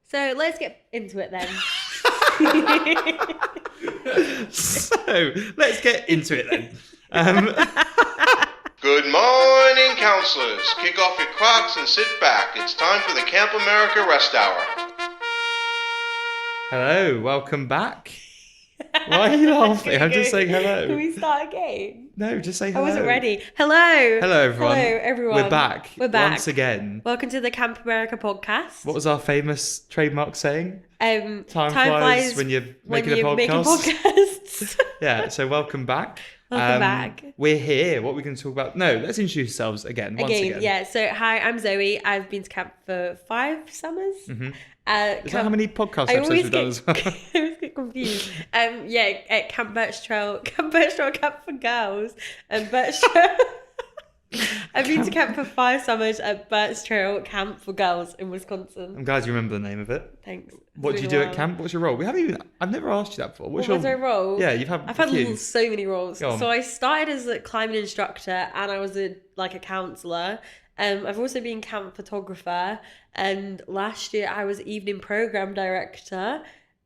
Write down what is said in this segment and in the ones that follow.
So let's get into it then. So let's get into it then. Good morning, counselors. Kick off your Crocs and sit back. It's time for the Camp America Rest Hour. Hello, welcome back. Why are you laughing? I'm just saying hello. Can we start again? No, just say hello. I wasn't ready. Hello. Hello, everyone. Hello, everyone. We're back. We're back. Once again. Welcome to the Camp America podcast. What was our famous trademark saying? Time flies when you're making a podcast. Yeah, so welcome back. Welcome back. We're here. What are we going to talk about? No, let's introduce ourselves once again. Yeah. So, hi, I'm Zoe. I've been to camp for 5 summers. Mm-hmm. Is that how many podcast episodes we've done as well? I always get confused. At Camp Birch Trail, Camp for girls, and Birch Trail. I've been to camp for 5 summers at Birch Trail Camp for Girls in Wisconsin. I'm glad you remember the name of it. Thanks. What did you do at camp? What's your role? I've never asked you that before. What's my role? Yeah, I've had so many roles. Go on. So I started as a climbing instructor and I was a counsellor. I've also been camp photographer, and last year I was evening program director.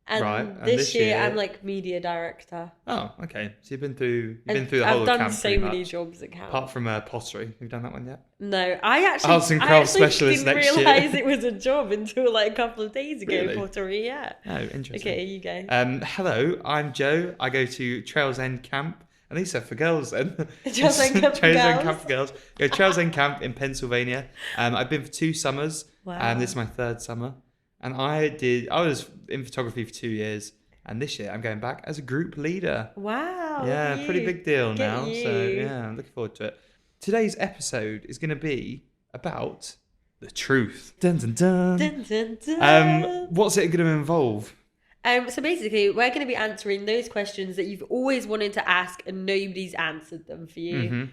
And this year I'm media director. Oh, okay. So you've been through the whole of camp. I've done so many jobs at camp. Apart from pottery. Have you done that one yet? No, I actually Arts and crafts specialist didn't next year. realise it was a job until a couple of days ago. Really? Pottery, yeah. Oh, interesting. Okay, you go. Hello, I'm Joe. I go to Trails End Camp. At least for girls then. Trails End Camp for girls. Camp for girls. Go Trails End Camp in Pennsylvania. I've been for 2 summers. Wow. This is my 3rd summer. And I was in photography for 2 years. And this year I'm going back as a group leader. Wow. Yeah, pretty big deal now. You. So yeah, I'm looking forward to it. Today's episode is going to be about the truth. Dun dun dun. Dun, dun, dun. What's it going to involve? So basically, we're going to be answering those questions that you've always wanted to ask and nobody's answered them for you. Mm-hmm.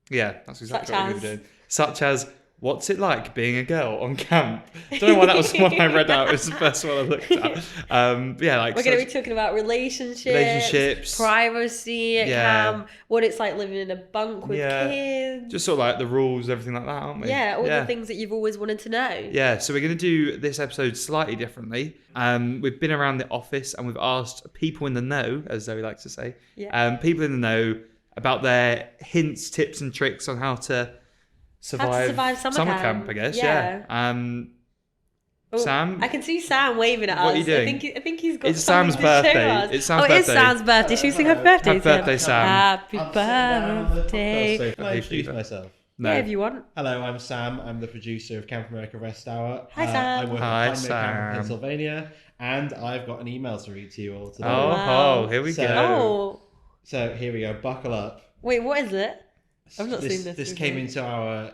Yeah, that's exactly what we're going to do. Such as, what's it like being a girl on camp? I don't know why that was the one I read out. It was the first one I looked at. We're going to be talking about relationships, privacy at camp, what it's like living in a bunk with kids. Just sort of the rules, everything like that, aren't we? Yeah, all the things that you've always wanted to know. Yeah, so we're going to do this episode slightly differently. We've been around the office and we've asked people in the know, as Zoe likes to say, people in the know about their hints, tips and tricks on how to survive summer camp, I guess. Yeah. Sam? I can see Sam waving at us. What are you doing? I think he's got It's Sam's something to show birthday. us. It's Sam's birthday. It is Sam's birthday. Should we sing happy birthday? Happy birthday, Sam. Happy birthday. Can I introduce myself? No. Yeah, if you want. Hello, I'm Sam. I'm the producer of Camp America Rest Hour. Hi, Sam. I work at Camp in Pennsylvania, and I've got an email to read to you all today. Oh, here we go. So here we go. Buckle up. Wait, what is it? I've not seen this. This came into our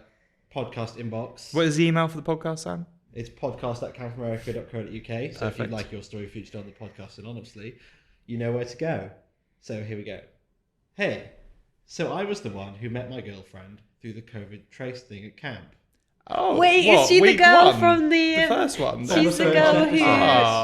podcast inbox. What is the email for the podcast, Sam? It's podcast@campamerica.co.uk. So if you'd like your story featured on the podcast anonymously, you know where to go. So here we go. Hey, so I was the one who met my girlfriend through the COVID trace thing at camp. Oh, wait, is she the girl from the first one? She's the girl who's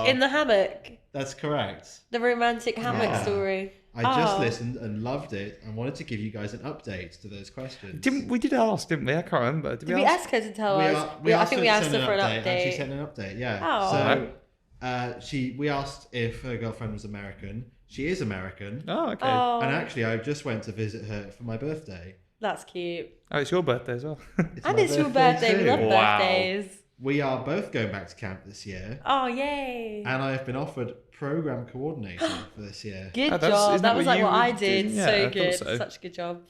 in the hammock. That's correct. The romantic hammock story. I just listened and loved it and wanted to give you guys an update to those questions. We did ask, didn't we? I can't remember. Did we ask her to tell us? I think we asked her for an update. And she sent an update, yeah. Oh. So we asked if her girlfriend was American. She is American. Oh, okay. Oh. And actually, I just went to visit her for my birthday. That's cute. Oh, it's your birthday as well. It's your birthday. We love birthdays. We are both going back to camp this year. Oh, yay. And I have been offered program coordinator for this year. Good job. That was what I did. Yeah, so good. So. Such a good job.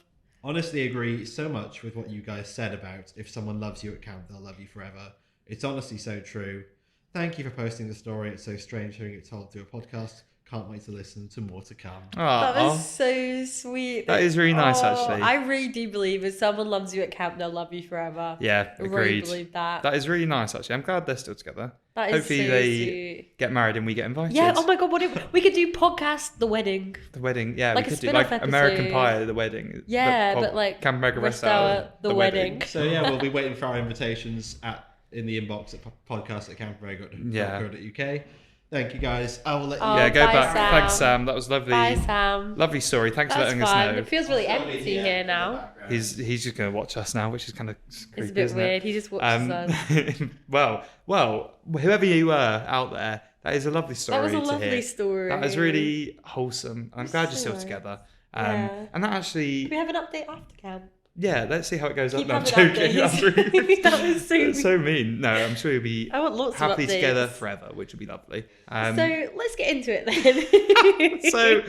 Honestly agree so much with what you guys said about if someone loves you at camp, they'll love you forever. It's honestly so true. Thank you for posting the story. It's so strange hearing it told through a podcast. Can't wait to listen to more to come. That was so sweet. That is really nice, actually. I really do believe if someone loves you at camp, they'll love you forever. Yeah, agreed. I really believe that. That is really nice, actually. I'm glad they're still together. That is Hopefully so they sweet. get married and we get invited. Yeah, oh my god, we could do podcast The Wedding. The wedding, yeah. Like we a could do spin-off American episode. Pie, The Wedding. Yeah, but Camp America Rest Hour, The Wedding. So yeah, we'll be waiting for our invitations in the inbox at podcast@campamerica.co.uk. Thank you, guys. I will let you. Yeah, go bye, back. Sam. Thanks, Sam. That was lovely. Bye, Sam. Lovely story. Thanks for That's letting fine. us know. It feels really empty here now. He's just going to watch us now, which is kind of creepy, It's a bit isn't weird. it? He just watches us. well, whoever you were out there, that is a lovely story. That was a to lovely hear. story. That was really wholesome. I'm glad you're so still nice. together. Yeah. And that actually, Can we have an update after camp? yeah, let's see how it goes. Keep No, I'm having joking. updates. That was so That's so mean. No, I'm sure you'll be I want lots happily of updates. together forever, which would be lovely. So let's get into it then. So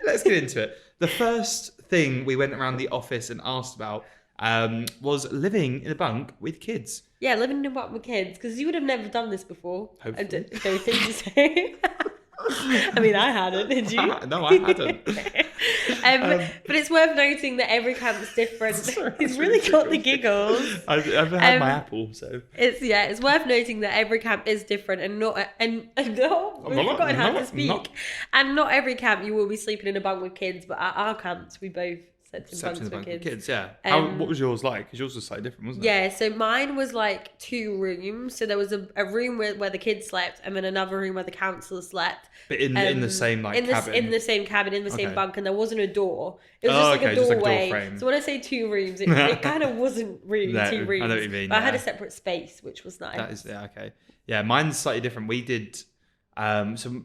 let's get into it. The first thing we went around the office and asked about was living in a bunk with kids. Yeah, living in a bunk with kids, because you would have never done this before. Hopefully. I don't think so. I mean, I hadn't, did you? No, I hadn't. But it's worth noting that every camp's different. He's really got the giggles. I've had my apple, so It's worth noting that every camp is different, and we've forgotten how to speak. And not every camp you will be sleeping in a bunk with kids, but at our camps we both slept in bunks with kids. Yeah. What was yours like? Because yours was slightly different, wasn't it? Yeah, so mine was like 2 rooms. So there was a room where the kids slept, and then another room where the counsellor slept. But in the same cabin. In the same cabin, in the same Okay. bunk, and there wasn't a door. It was just like a just like a door doorway. frame. So when I say 2 rooms, it kind of wasn't really No, 2 rooms. I know what you mean, But I had yeah. a separate space, which was nice. That is okay. Yeah, mine's slightly different. We did so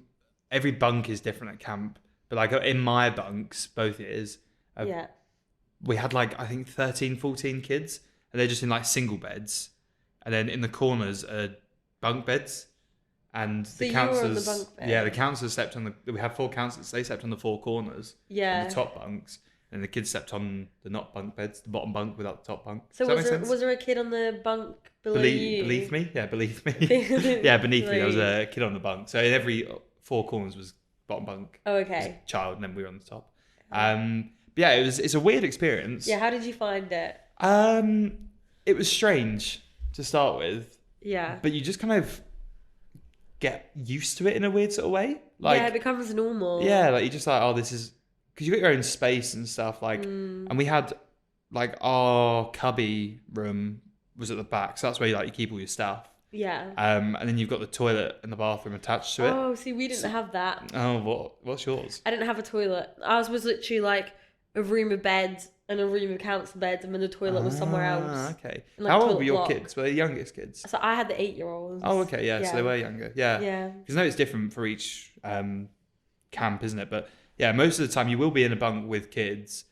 every bunk is different at camp, but like in my bunks both years, Yeah. we had like I think 13, 14 kids, and they're just in like single beds, and then in the corners are bunk beds. And So the you were on the counsellors, bunk bed? yeah, the counsellors slept on the. We had 4 counsellors. They slept on the 4 corners, Yeah. on the top bunks, and the kids slept on the not bunk beds, the bottom bunk without the top bunk. So Does that make sense? was there a kid on the bunk below you? Believe me, yeah, believe me, yeah, beneath me there was a kid on the bunk. So in every 4 corners was bottom bunk, Oh, okay. child, and then we were on the top. But yeah, it's a weird experience. Yeah, how did you find it? It was strange to start with, Yeah. but you just kind of get used to it in a weird sort of way. Like, yeah, it becomes normal. yeah, like you're just like, oh, this is because you got your own space and stuff. Like, and we had like our cubby room was at the back, so that's where you keep all your stuff. Yeah. And then you've got the toilet and the bathroom attached to it. Oh, see, we didn't have that. Oh, what's yours? I didn't have a toilet. Ours was literally like a room of beds and a room of council beds, and then the toilet was somewhere else. Okay. And, like, How old toilet were your block. kids? Were they the youngest kids? So I had the 8-year-olds. Oh, okay, yeah. So they were younger. Yeah. Yeah. Because I know it's different for each camp, isn't it? But yeah, most of the time you will be in a bunk with kids.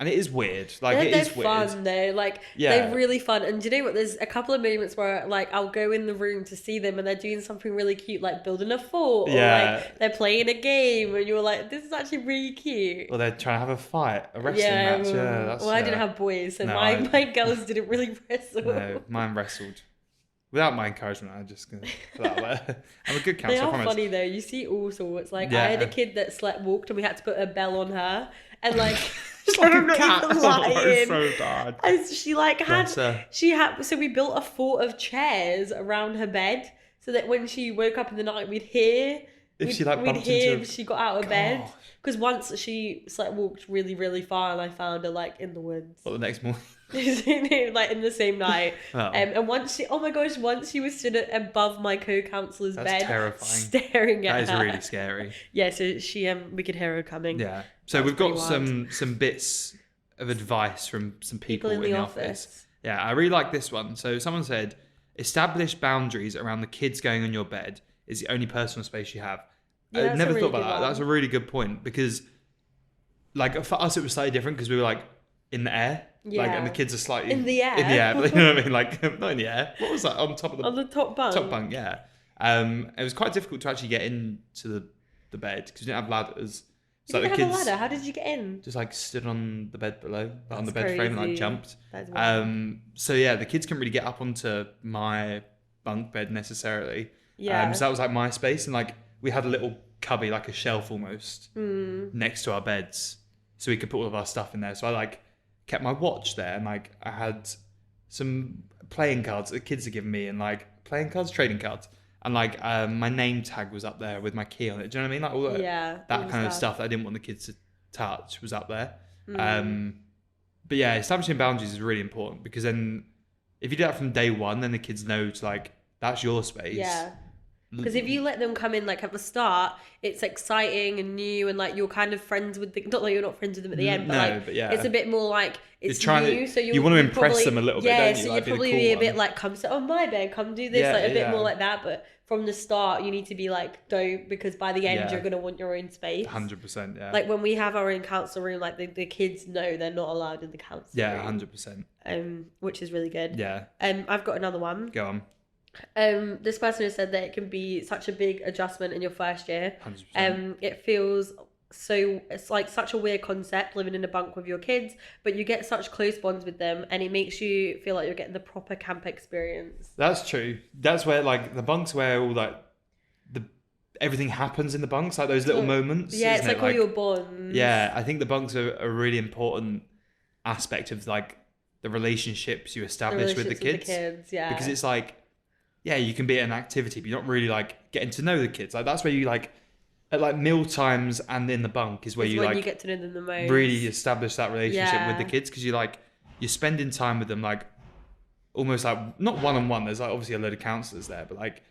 And it is weird. Like, They're it is weird. fun though. Like, Yeah. they're really fun. And do you know what? There's a couple of moments where like I'll go in the room to see them and they're doing something really cute, like building a fort, or Yeah. like they're playing a game, and you're like, this is actually really cute. Or they're trying to have a fight, a wrestling match. Yeah, that's, well, I didn't have boys, so no, my girls didn't really wrestle. No, mine wrestled. Without my encouragement, I'm just going to put that out there. I'm a good They counselor, I are promise. funny though. You see all sorts. Like, Yeah. I had a kid that slept walked, and we had to put a bell on her, and like. It's like I'm a not cat. even Oh, lying. so bad. And she like had Bless her. so we built a fort of chairs around her bed so that when she woke up in the night we'd hear If bumped hear into if she got out of bed, Gosh. because once she walked really really far and I found her like in the woods. What, the next morning? Like in the same night. Oh. And once she was stood above my co-counselor's That's bed terrifying. staring at That her. is really scary. Yeah, so she we could hear her coming. Yeah. So That's we've got pretty some bits of advice from some people in the office. office. Yeah, I really like this one. So someone said, establish boundaries around the kids going on your bed is the only personal space you have. Yeah, I that's a never really thought about good that. one. That's a really good point because, like, for us it was slightly different because we were like in the air, like, and the Yeah. kids are slightly In the air? In the air, but you know what I mean? Like, not in the air. What was that on top of the On the top bunk. top bunk? Yeah. It was quite difficult to actually get into the bed because we didn't have ladders. You So didn't the have kids a ladder. How did you get in? just like stood on the bed below, on the That's bed frame, and like crazy. jumped. That's wild. So yeah, the kids couldn't really get up onto my bunk bed necessarily. Yeah. So that was like my space, and like we had a little cubby, like a shelf almost, Hmm. next to our beds, so we could put all of our stuff in there. So I like kept my watch there, and like I had some playing cards that the kids had given me, and like playing cards, trading cards, and like my name tag was up there with my key on it. Do you know what I mean? Like all that, Yeah, that all kind of stuff. stuff that I didn't want the kids to touch was up there. Mm. But yeah, establishing boundaries is really important because then if you do that from day one, then the kids know to like that's your space. Yeah. Because if you let them come in like at the start, it's exciting and new, and like you're kind of friends with the, not like you're not friends with them at the end, but it's a bit more like it's new. So you want to impress them a little bit, don't you? So like, you'd probably be a bit like, come sit on my bed, come do this, like a bit more like that. But from the start, you need to be like, don't, because by the end you're gonna want your own space. 100%, yeah. Like when we have our own council room, like the kids know they're not allowed in the council room. Yeah, 100%. Which is really good. Yeah. I've got another one. Go on. This person has said that it can be such a big adjustment in your first year. 100%. It feels so, it's like such a weird concept living in a bunk with your kids, but you get such close bonds with them, and it makes you feel like you're getting the proper camp experience. That's true. That's where like the bunks where all like everything happens in the bunks, like those little moments. Yeah, it's like all your bonds. Yeah, I think the bunks are a really important aspect of like the relationships you establish with the kids. Yeah. Because it's like, yeah, you can be at an activity, but you're not really like getting to know the kids. Like that's where you like at like meal times and in the bunk is where you like you get to know them the most. Really establish that relationship with the kids, because you're spending time with them, like almost like not one-on-one. There's like obviously a load of counsellors there, but like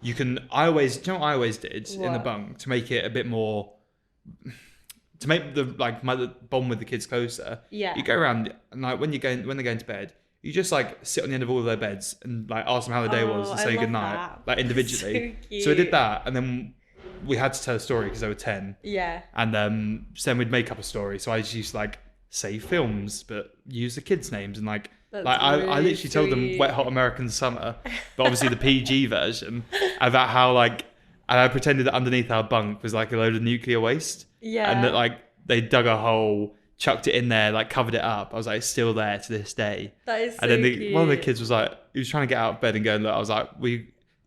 you can. Do you know what I always did in the bunk to make it a bit more, to make the like my bond with the kids closer? Yeah, you go around and like when they're going to bed, you just like sit on the end of all of their beds and like ask them how the day was and say goodnight, like individually. So I did that, and then we had to tell a story because they were 10. Yeah. And then we'd make up a story. So I just used to like say films, but use the kids' names, and like I literally told them Wet Hot American Summer, but obviously the PG version, about how like, and I pretended that underneath our bunk was like a load of nuclear waste. Yeah. And that like they dug a hole, chucked it in there, like covered it up. I was like, it's still there to this day. That is so cute. And then one of the kids was like, he was trying to get out of bed and go, look, I was like,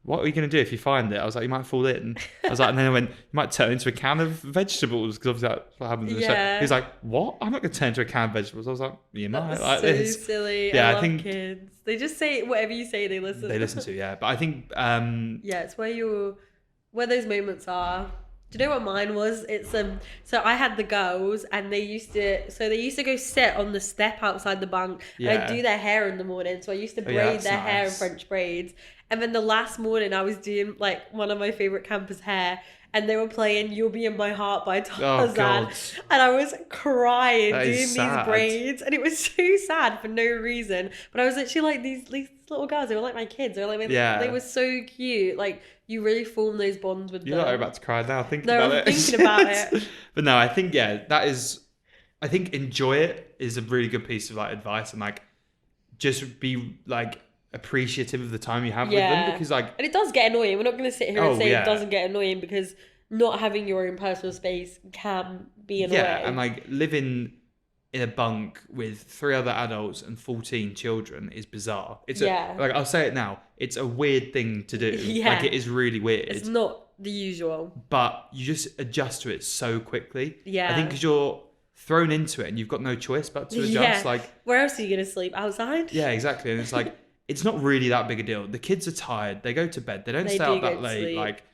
what are you going to do if you find it? I was like, you might fall in. I was like, and then I went, you might turn into a can of vegetables, because obviously that's what happens in the show. He was like, what? I'm not going to turn into a can of vegetables. I was like, you might. Like so this. Silly. Yeah, I think kids. They just say whatever you say, they listen. They listen to, yeah. But I think... it's where those moments are. Do you know what mine was? It's so I had the girls, and they used to go sit on the step outside the bunk, and I'd do their hair in the morning. So I used to braid their hair in French braids. And then the last morning I was doing like one of my favorite campers' hair, and they were playing "You'll Be in My Heart" by Tarzan, and I was crying doing these braids, and it was so sad for no reason. But I was literally like these little girls. They were like my kids. They were like they were so cute. Like you really form those bonds with them. You're not about to cry now. Thinking about it. But no, I think that is. I think enjoy it is a really good piece of like advice, and like just be like appreciative of the time you have with them, because like, and it does get annoying. We're not going to sit here and say it doesn't get annoying, because not having your own personal space can be annoying. Yeah, and like living in a bunk with 3 other adults and 14 children is bizarre. It's like, I'll say it now, it's a weird thing to do. Like it is really weird. It's not the usual, but you just adjust to it so quickly. I think because you're thrown into it and you've got no choice but to adjust. Like, where else are you going to sleep? Outside? Yeah, exactly. And it's like, it's not really that big a deal. The kids are tired. They go to bed. They don't stay up that late. Sleep. Like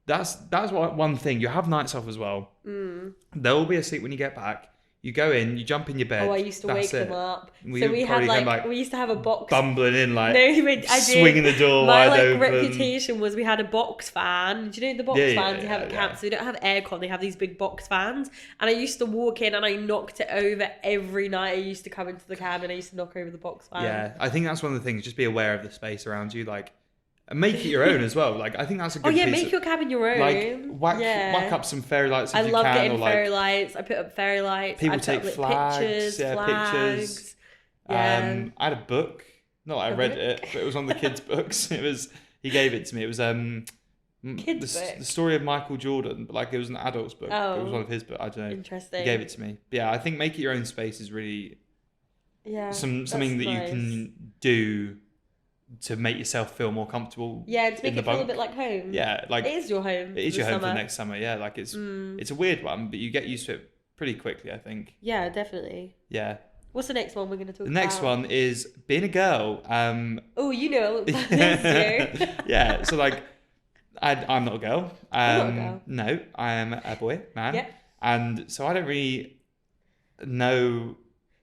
that's one thing. You have nights off as well. They'll all be asleep when you get back. You go in, you jump in your bed. Oh, I used to wake them up. So we had we used to have a box. Bumbling in I did. Swinging the door wide open. My reputation was we had a box fan. Do you know the box fans you have at camp? So they don't have aircon. They have these big box fans. And I used to walk in and I knocked it over every night. I used to come into the cabin. I used to knock over the box fan. Yeah, I think that's one of the things. Just be aware of the space around you. Like, and make it your own as well. Like, I think that's a good piece. Make your cabin your own. Like, whack up some fairy lights if you can. I love getting fairy lights. I put up fairy lights. People take flags. Pictures. Yeah. I had a book. Not that I read it, but it was one of the kids' books. He gave it to me. It was the story of Michael Jordan, but like it was an adult's book. It was one of his books. I don't know. Interesting. He gave it to me. But yeah, I think make it your own space is really something that you can do to make yourself feel more comfortable. Yeah, to make it feel a bit like home. Yeah, like it is your home. It is your home for the next summer. Yeah, like it's a weird one, but you get used to it pretty quickly, I think. Yeah, definitely. Yeah. What's the next one we're going to talk about? The next one is being a girl. Oh, you know about this, yeah, so like, I'm not a girl. You're not a girl. No, I am a boy, man. Yeah. And so I don't really know.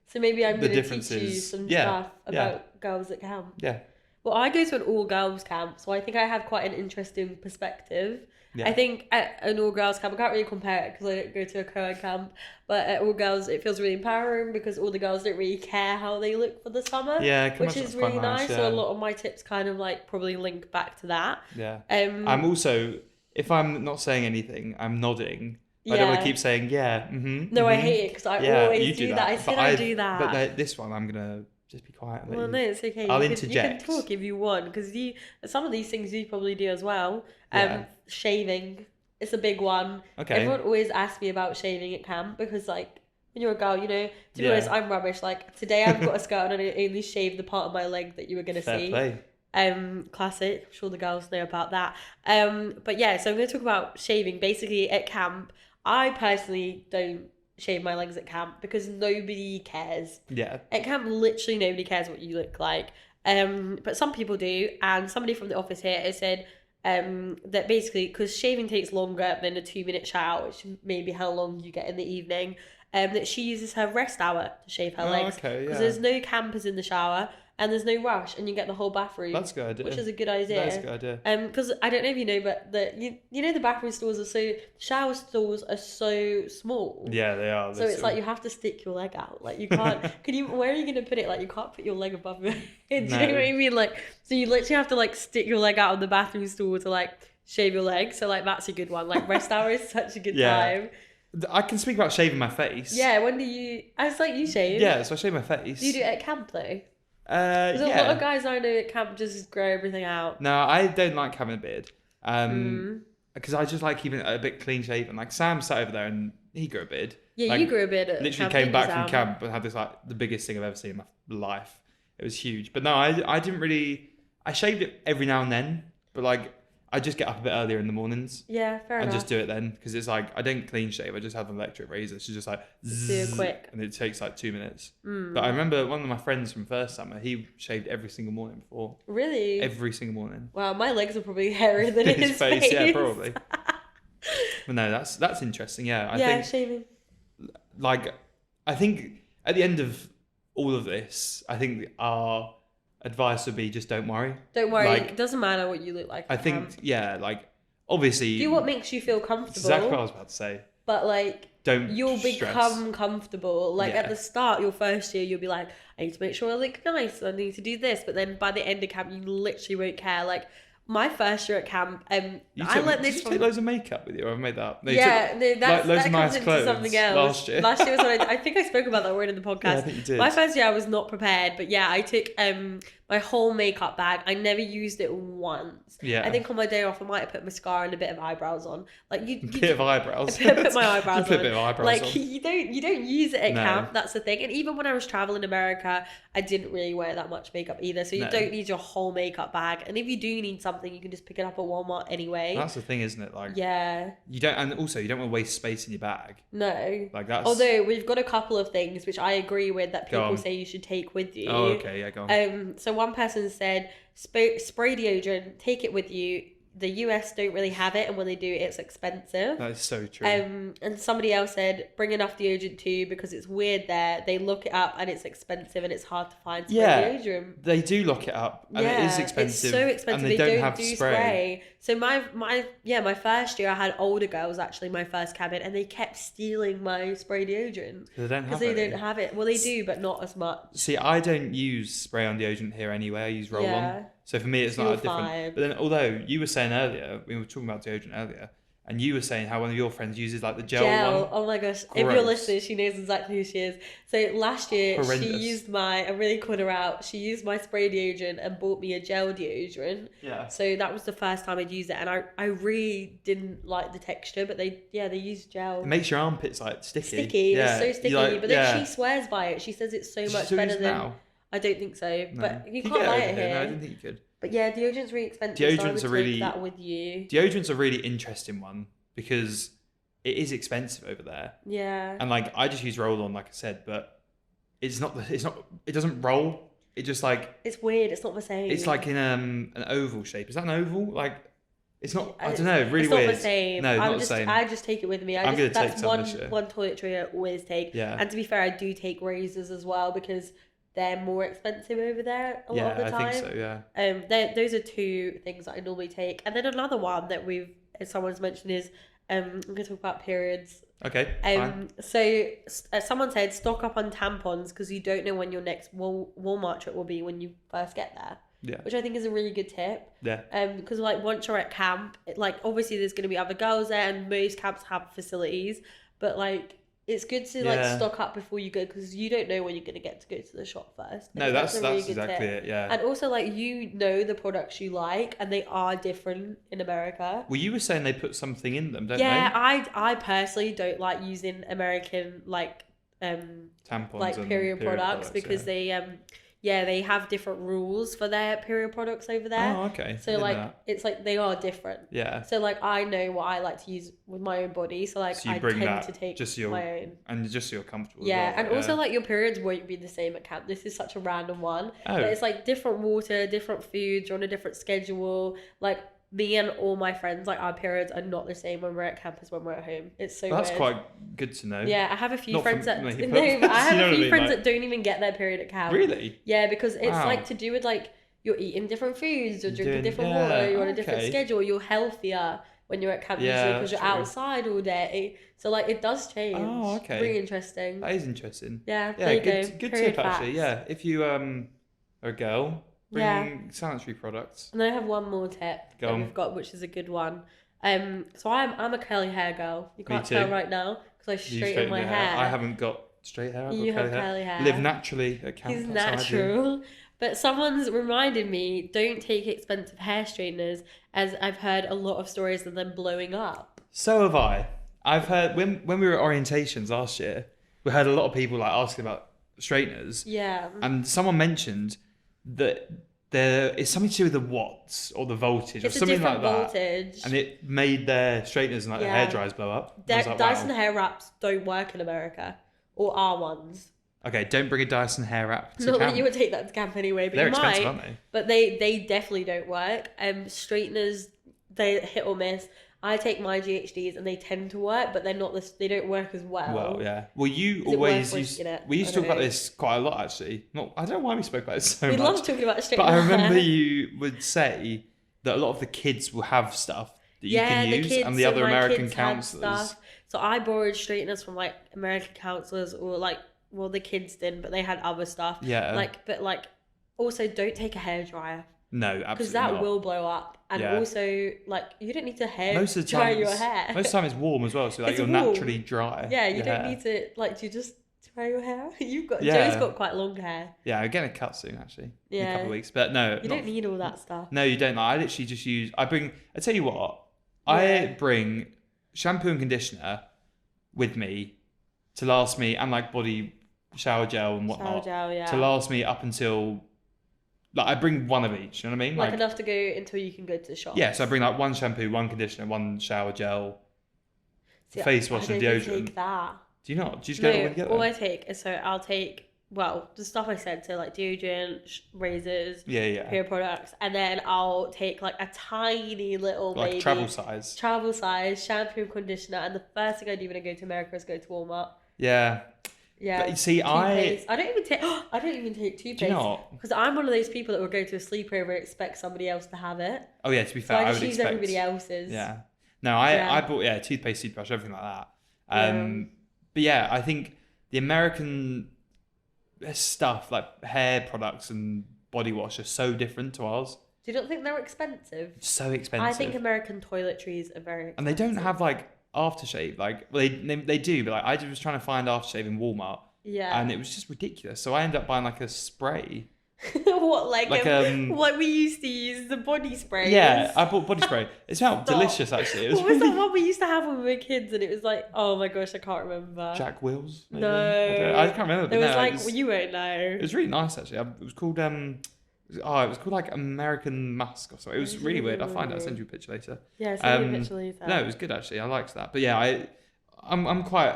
So maybe I'm going to teach you some stuff about girls at camp. Yeah. Well, I go to an all-girls camp, so I think I have quite an interesting perspective. Yeah. I think at an all-girls camp, I can't really compare it because I don't go to a co-ed camp, but at all-girls, it feels really empowering because all the girls don't really care how they look for the summer, which is really nice. So a lot of my tips kind of like probably link back to that. Yeah. I'm also, if I'm not saying anything, I'm nodding. I don't want to keep saying, I hate it because I always do that. I said I do that. But this one, I'm going to just be quiet. Well, no, it's okay. I'll interject. You can talk if you want, because some of these things you probably do as well. Shaving, it's a big one. Okay. Everyone always asks me about shaving at camp because, like, when you're a girl, you know, to be honest, I'm rubbish. Like, today I've got a skirt on and I only shaved the part of my leg that you were going to see. Play. Classic. I'm sure the girls know about that. But yeah, so I'm going to talk about shaving. Basically, at camp, I personally don't shave my legs at camp because nobody cares. Yeah. At camp, literally nobody cares what you look like. But some people do, and somebody from the office here has said that basically, because shaving takes longer than a 2-minute shower, which may be how long you get in the evening, that she uses her rest hour to shave her legs. Okay, because there's no campers in the shower, and there's no rush, and you get the whole bathroom. That's a good idea. Which is a good idea. That's a good idea. Because I don't know if you know, but you know the bathroom stalls shower stalls are so small. Yeah, they are. So it's like you have to stick your leg out. Like you can't. Where are you gonna put it? Like you can't put your leg above your head. Do you know what I mean? Like so you literally have to like stick your leg out of the bathroom stall to like shave your leg. So like that's a good one. Like rest hour is such a good time. I can speak about shaving my face. Yeah. When do you? I was like you shave. Yeah, so I shave my face. Do you do it at camp though? There's a lot of guys I know at camp just grow everything out. No, I don't like having a beard. Because I just like keeping it a bit clean shaven. Like Sam sat over there and he grew a beard. Yeah, like, you grew a beard at literally camp, came back from camp and had this like the biggest thing I've ever seen in my life. It was huge. But no, I didn't really. I shaved it every now and then, but like I just get up a bit earlier in the mornings. Yeah, fair enough. And just do it then because it's like I don't clean shave. I just have an electric razor. She's just like super quick, and it takes like 2 minutes. But I remember one of my friends from first summer. He shaved every single morning before. Really? Every single morning. Wow, my legs are probably hairier than his face. Yeah, probably. But no, that's interesting. Yeah, I think shaving. Like, I think at the end of all of this, I think our advice would be just don't worry. Don't worry. Like, it doesn't matter what you look like. I think, like, obviously. Do what makes you feel comfortable. Exactly what I was about to say. But, like, you'll become comfortable. Like, at the start, your first year, you'll be like, I need to make sure I look nice. I need to do this. But then by the end of camp, you literally won't care. Like, my first year at camp, I learned this from... Did you take loads of makeup with you? I've made that up. No, that comes into something else. Last year. Last year was when I think I spoke about that word in the podcast. Yeah, I think you did. My first year I was not prepared, but yeah, I took my whole makeup bag. I never used it once. Yeah. I think on my day off I might have put mascara and a bit of eyebrows on. Like a bit of eyebrows. I put my eyebrows on. Put a bit of eyebrows on. You don't use it at camp. That's the thing. And even when I was traveling America, I didn't really wear that much makeup either. So you don't need your whole makeup bag. And if you do need something, you can just pick it up at Walmart anyway. That's the thing, isn't it? Like you don't want to waste space in your bag. No. Like that's. Although we've got a couple of things which I agree with that people say you should take with you. Oh, okay, yeah, go on. So one person said spray deodorant, take it with you. The US don't really have it, and when they do, it's expensive. That is so true. And somebody else said bring enough deodorant too because it's weird there. They look it up and it's expensive and it's hard to find spray deodorant. They do look it up and it is expensive. It's so expensive. And they don't have do spray. So my first year I had older girls actually my first cabin and they kept stealing my spray deodorant because they don't have it. Well, they do, but not as much. See, I don't use spray on deodorant here anyway. I use roll on. So for me, it's not a different. But then, although you were saying earlier, we were talking about deodorant earlier, and you were saying how one of your friends uses like the gel one. Oh my gosh! Gross. If you're listening, she knows exactly who she is. So last year, she used I really called her out. She used my spray deodorant and bought me a gel deodorant. Yeah. So that was the first time I'd used it, and I really didn't like the texture, but they used gel. It makes your armpits like sticky. It's so sticky. But then she swears by it. She says it's so much better than. Now? I don't think so, no. but you can't buy it here. No, I didn't think you could. But yeah, deodorant's really expensive. Deodorant's so I would take that with you. Deodorant's a really interesting one because it is expensive over there. Yeah. And like I just use roll on, like I said, but it doesn't roll. It just like it's weird. It's not the same. It's like in an oval shape. Is that an oval? Like it's not. I don't know. Really weird. It's not the same. No, not the same. I just take it with me. That's one toiletry I always take. Yeah. And to be fair, I do take razors as well because they're more expensive over there a lot of the time. I think so, yeah. Those are two things that I normally take. And then another one that someone's mentioned is, I'm going to talk about periods. Okay, fine. So someone said stock up on tampons because you don't know when your next Walmart trip will be when you first get there. Yeah. Which I think is a really good tip. Yeah. Because like once you're at camp, obviously there's going to be other girls there, and most camps have facilities, but like it's good to like stock up before you go because you don't know when you're going to get to go to the shop first. No, that's exactly it. Yeah. And also like the products you like, and they are different in America. Well, you were saying they put something in them, don't Yeah, they? I personally don't like using American tampons, like and period products because they have different rules for their period products over there. Oh, okay. So like it's like they are different. Yeah. So like I know what I like to use with my own body. So like I tend to take my own. And just so you're comfortable. Yeah, as well, and also like your periods won't be the same at camp. This is such a random one. Oh. But it's like different water, different foods, you're on a different schedule. Like me and all my friends, like our periods are not the same when we're at camp as when we're at home. It's so that's weird. quite good to know. Yeah, I have a few Not friends for that me, no, but I have you know a few what I mean, friends like- that don't even get their period at camp. Really? Yeah, because it's Wow. like to do with like you're eating different foods, you're drinking Doing- different yeah, water, you're on a different okay. schedule, you're healthier when you're at camp Yeah, usually because that's you're true. outside all day. So like it does change. Oh, okay. Really interesting. That is interesting. Yeah, Yeah, there you good go. tip Period actually. facts. Yeah, if you are a girl, bring Yeah. sanitary products. And then I have one more tip Go that on. we've got, which is a good one. So I'm a curly hair girl. You can't too. tell right now because I You straighten my your hair. I haven't got straight hair. I've got You have curly hair. Live naturally at camp. He's that's how I do. natural. But someone's reminded me, don't take expensive hair straighteners, as I've heard a lot of stories of them blowing up. So have I. I've heard when we were at orientations last year, we heard a lot of people like asking about straighteners. Yeah. And someone mentioned that there is something to do with the watts or the voltage It's or something a different like voltage. that. And it made their straighteners and like the Yeah. hair dryers blow up. I was like, Dyson wow. hair wraps don't work in America. Or our ones. Okay, don't bring a Dyson hair wrap to Not camp. that you would take that to camp anyway, but They're you expensive, might. aren't they? But they definitely don't work. Straighteners, they hit or miss. I take my GHDs and they tend to work, but they're not they don't work as well. Well, yeah. Well, you Is it always worth used. risking it? We used I to talk don't about know. this quite a lot, actually. Not, I don't know why we spoke about this so We much. love talking about But straightening I hair. remember you would say that a lot of the kids will have stuff that you can the use, kids, and the so other my American kids had counsellors. stuff. So I borrowed straighteners from like American counselors, or like, well, the kids didn't, but they had other stuff. Yeah. But also don't take a hairdryer No, absolutely because that not. will blow up, and Yeah. also like you don't need to Most of the dry time, your hair. most of the time it's warm as well, so like It's you're warm. naturally dry. Yeah, you your don't hair. need to like. Do you just dry your hair? You've got Yeah. Joe's got quite long hair. Yeah, I'm getting a cut soon actually. In a Yeah. couple of weeks, but no, You not- don't need all that stuff. No, you don't. Like, I literally just use. I tell you what. I Yeah. bring shampoo and conditioner with me to last me, and like body shower gel and Shower whatnot gel, yeah. to last me up until. Like I bring one of each. You know what I mean? Like enough to go until you can go to the shop. Yeah, so I bring like one shampoo, one conditioner, one shower gel, See, face I wash and don't even deodorant. take that. Do you not? Do you just get it all together? all I take is I'll take the stuff I said, so like deodorant, razors, Yeah. hair products, and then I'll take like a tiny little Like maybe travel size. travel size shampoo and conditioner, and the first thing I do when I go to America is go to Walmart. Yeah. Yeah. But you see, Toothpaste. I don't even take toothpaste. Do you not? Because I'm one of those people that will go to a sleepover and expect somebody else to have it. Oh yeah. To be So fair, I I just would use expect. everybody else's. Yeah. No, I bought toothpaste, toothbrush, everything like that. But yeah, I think the American stuff like hair products and body wash are so different to ours. Do you not think they're expensive? So expensive. I think American toiletries are very expensive. and they don't have like aftershave. Like well, they do, but like I was trying to find aftershave in Walmart, Yeah. and it was just ridiculous. So I ended up buying like a spray. What, like Like, what we used to use, the body spray? Yeah, I bought body spray. It smelled Stop. delicious actually. It was What was really that one we used to have when we were kids, and it was like, oh my gosh, I can't remember. Jack Wills. Maybe? No. I can't remember. It But was no, like, well, you won't know. It was really nice actually. It was called it was called like American Musk or something. It was really weird. I'll find it. I'll send you a picture later. Yeah, send me a picture later. No, it was good actually. I liked that. But yeah, I'm quite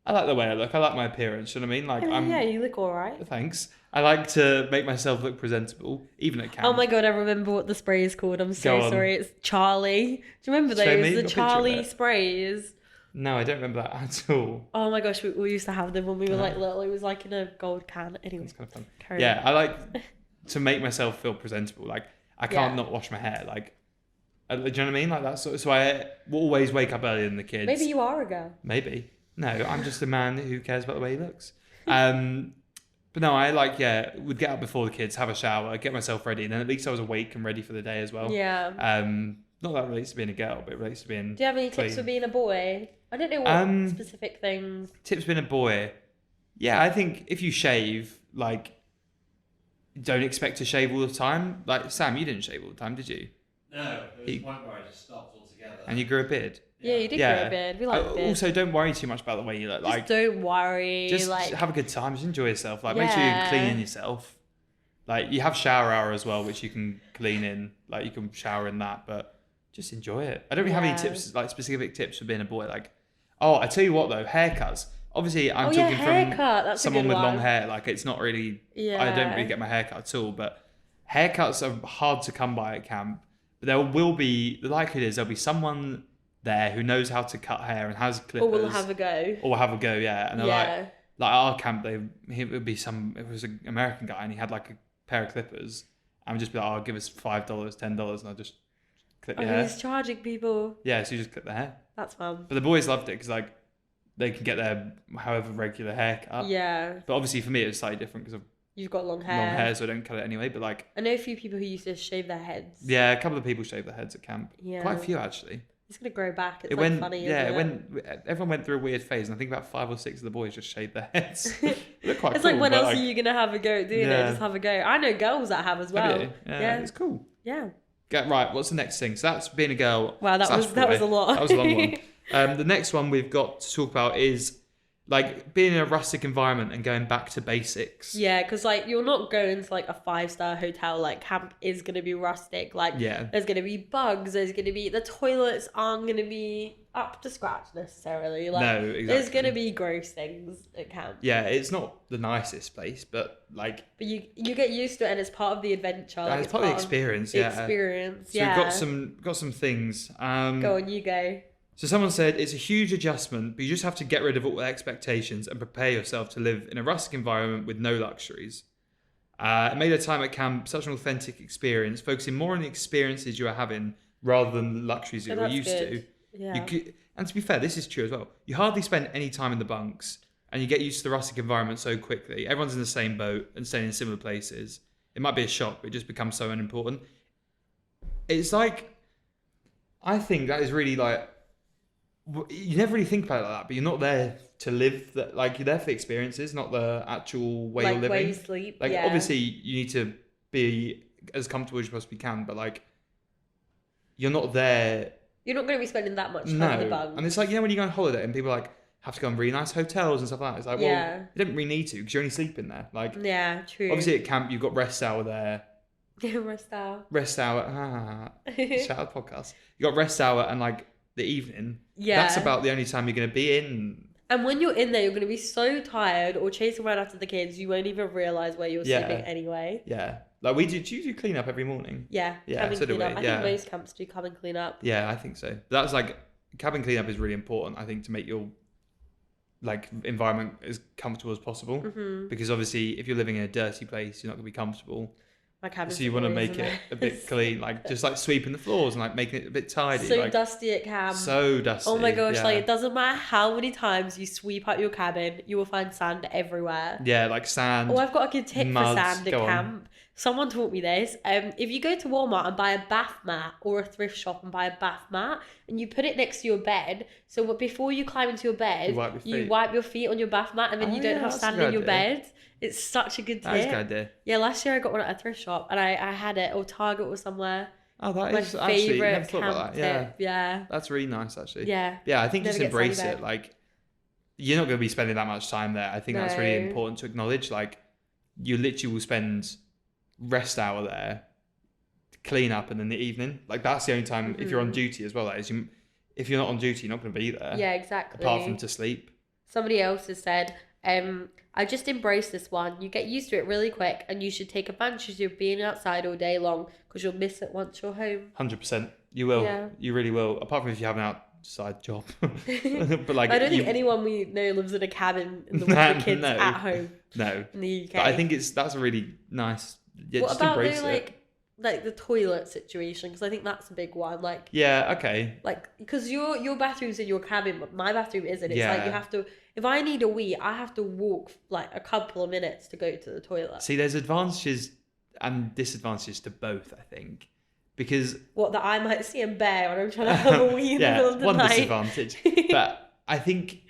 I like the way I look. I like my appearance. You know what I mean? Like yeah, you look alright. Thanks. I like to make myself look presentable, even at camp. Oh my god, I remember what the spray is called. I'm so Go on. sorry. It's Charlie. Do you remember Show those? me. The Got a picture of Charlie it. sprays. No, I don't remember that at all. Oh my gosh, we used to have them when we were like little. It was like in a gold can. Anyway, it's kind of fun. Yeah, on. I like to make myself feel presentable. Like I can't not wash my hair. Like, do you know what I mean? Like that sort of. So I will always wake up earlier than the kids. Maybe you are a girl. Maybe. No, I'm just a man who cares about the way he looks. But no, I would get up before the kids, have a shower, get myself ready, and then at least I was awake and ready for the day as well. Yeah. Not that it relates to being a girl, but it relates to being. Do you have any tips for being a boy? I don't know what specific things. Tips for being a boy. Yeah, I think if you shave, like, don't expect to shave all the time. Like, Sam, you didn't shave all the time, did you? No, there was a point where I just stopped altogether. And you grew a beard? Yeah, you did grow a beard. We like a beard. Also, don't worry too much about the way you look. Like, don't worry. Just have a good time. Just enjoy yourself. Like, make sure you're cleaning yourself. Like, you have shower hour as well, which you can clean in. Like, you can shower in that, but just enjoy it. I don't really have any tips, like specific tips for being a boy. Like, I tell you what though, haircuts. Obviously, I'm talking from someone with long hair. Like, it's not really. Yeah. I don't really get my haircut at all, but haircuts are hard to come by at camp. But there will be, the likelihood is there'll be someone there who knows how to cut hair and has clippers. Or will have a go. Yeah. And they're like our camp, it was an American guy and he had like a pair of clippers. And we'd just be like, give us $5, $10, and I'll just clip your hair. He's charging people. Yeah, so you just clip their hair. That's fun. But the boys loved it because like they can get their however regular haircut. Yeah. But obviously for me it was slightly different because you've got long hair. Long hair, so I don't cut it anyway. But like, I know a few people who used to shave their heads. Yeah, a couple of people shave their heads at camp. Yeah. Quite a few actually. It's gonna grow back. It's funny. Yeah, everyone went through a weird phase, and I think about 5 or 6 of the boys just shaved their heads. Look quite it's cool, like, when else are you gonna have a go at doing it? Just have a go. I know girls that have as well. Yeah, it's cool. Yeah. Right, what's the next thing? So that's being a girl. Wow, that was a lot. That was a long one. The next one we've got to talk about is like being in a rustic environment and going back to basics. Yeah, because like you're not going to like a 5-star hotel. Like camp is gonna be rustic. Like there's gonna be bugs. There's gonna be the toilets aren't gonna be up to scratch necessarily. Like no, exactly. There's gonna be gross things at camp. Yeah, it's not the nicest place, but you get used to it and it's part of the adventure. Like, it's part of the experience. So we've got some things. Go on, you go. So someone said, it's a huge adjustment, but you just have to get rid of all expectations and prepare yourself to live in a rustic environment with no luxuries. It made a time at camp such an authentic experience, focusing more on the experiences you are having rather than the luxuries you were used to. Yeah. And to be fair, this is true as well. You hardly spend any time in the bunks and you get used to the rustic environment so quickly. Everyone's in the same boat and staying in similar places. It might be a shock, but it just becomes so unimportant. It's like, I think that is really like, you never really think about it like that, but you're not there to live that. Like, you're there for the experiences, not the actual way you're living. Where you sleep. Like, obviously, you need to be as comfortable as you possibly can, but like, you're not there. You're not going to be spending that much time in the bunks. And it's like, when you go on holiday and people like have to go on really nice hotels and stuff like that. It's like, well, you don't really need to because you're only sleeping there. Like, yeah, true. Obviously, at camp you've got rest hour there. Rest hour. Shout out podcast. You got rest hour and like the evening. Yeah. That's about the only time you're going to be in. And when you're in there, you're going to be so tired or chasing around after the kids, you won't even realise where you're sleeping anyway. Yeah. Like, do you do clean up every morning? Yeah. Cabin clean up. I think most camps do cabin clean up. Yeah, I think so. But that's like, cabin clean up is really important, I think, to make your like environment as comfortable as possible. Mm-hmm. Because obviously, if you're living in a dirty place, you're not going to be comfortable. So you want to make it a bit clean, like just like sweeping the floors and like making it a bit tidy. So like, dusty at camp. So dusty. Oh my gosh, like it doesn't matter how many times you sweep out your cabin, you will find sand everywhere. Yeah, like sand. Oh, I've got a good tip for sand at camp. Someone taught me this. If you go to Walmart and buy a bath mat or a thrift shop and buy a bath mat and you put it next to your bed, so before you climb into your bed, you wipe your feet on your bath mat and then you don't have sand in your bed. It's such a good tip. That's a good idea. Yeah, last year I got one at a thrift shop and I had it, or Target or somewhere. Oh, that my is actually, favourite never thought about that. Tip. Yeah. That's really nice, actually. Yeah. Yeah, I think just embrace it. Like, you're not going to be spending that much time there. I think that's really important to acknowledge. Like, you literally will spend rest hour there, clean up, and then the evening. Like, that's the only time, if you're on duty as well, that is, if you're not on duty, you're not going to be there. Yeah, exactly. Apart from to sleep. Somebody else has said, I just embrace this one. You get used to it really quick and you should take advantage of being outside all day long because you'll miss it once you're home. 100%. You will. Yeah. You really will. Apart from if you have an side job. But like, I don't think anyone we know lives in a cabin in the winter with kids at home. No, in the UK. But I think that's a really nice. Yeah, what just about embrace like the toilet situation? Because I think that's a big one. Like, yeah, okay. Like, because your bathroom's in your cabin, but my bathroom isn't. It's like you have to. If I need a wee, I have to walk like a couple of minutes to go to the toilet. See, there's advantages and disadvantages to both, I think, because that I might see a bear when I'm trying to have a wee in the middle of the one night. disadvantage. But I think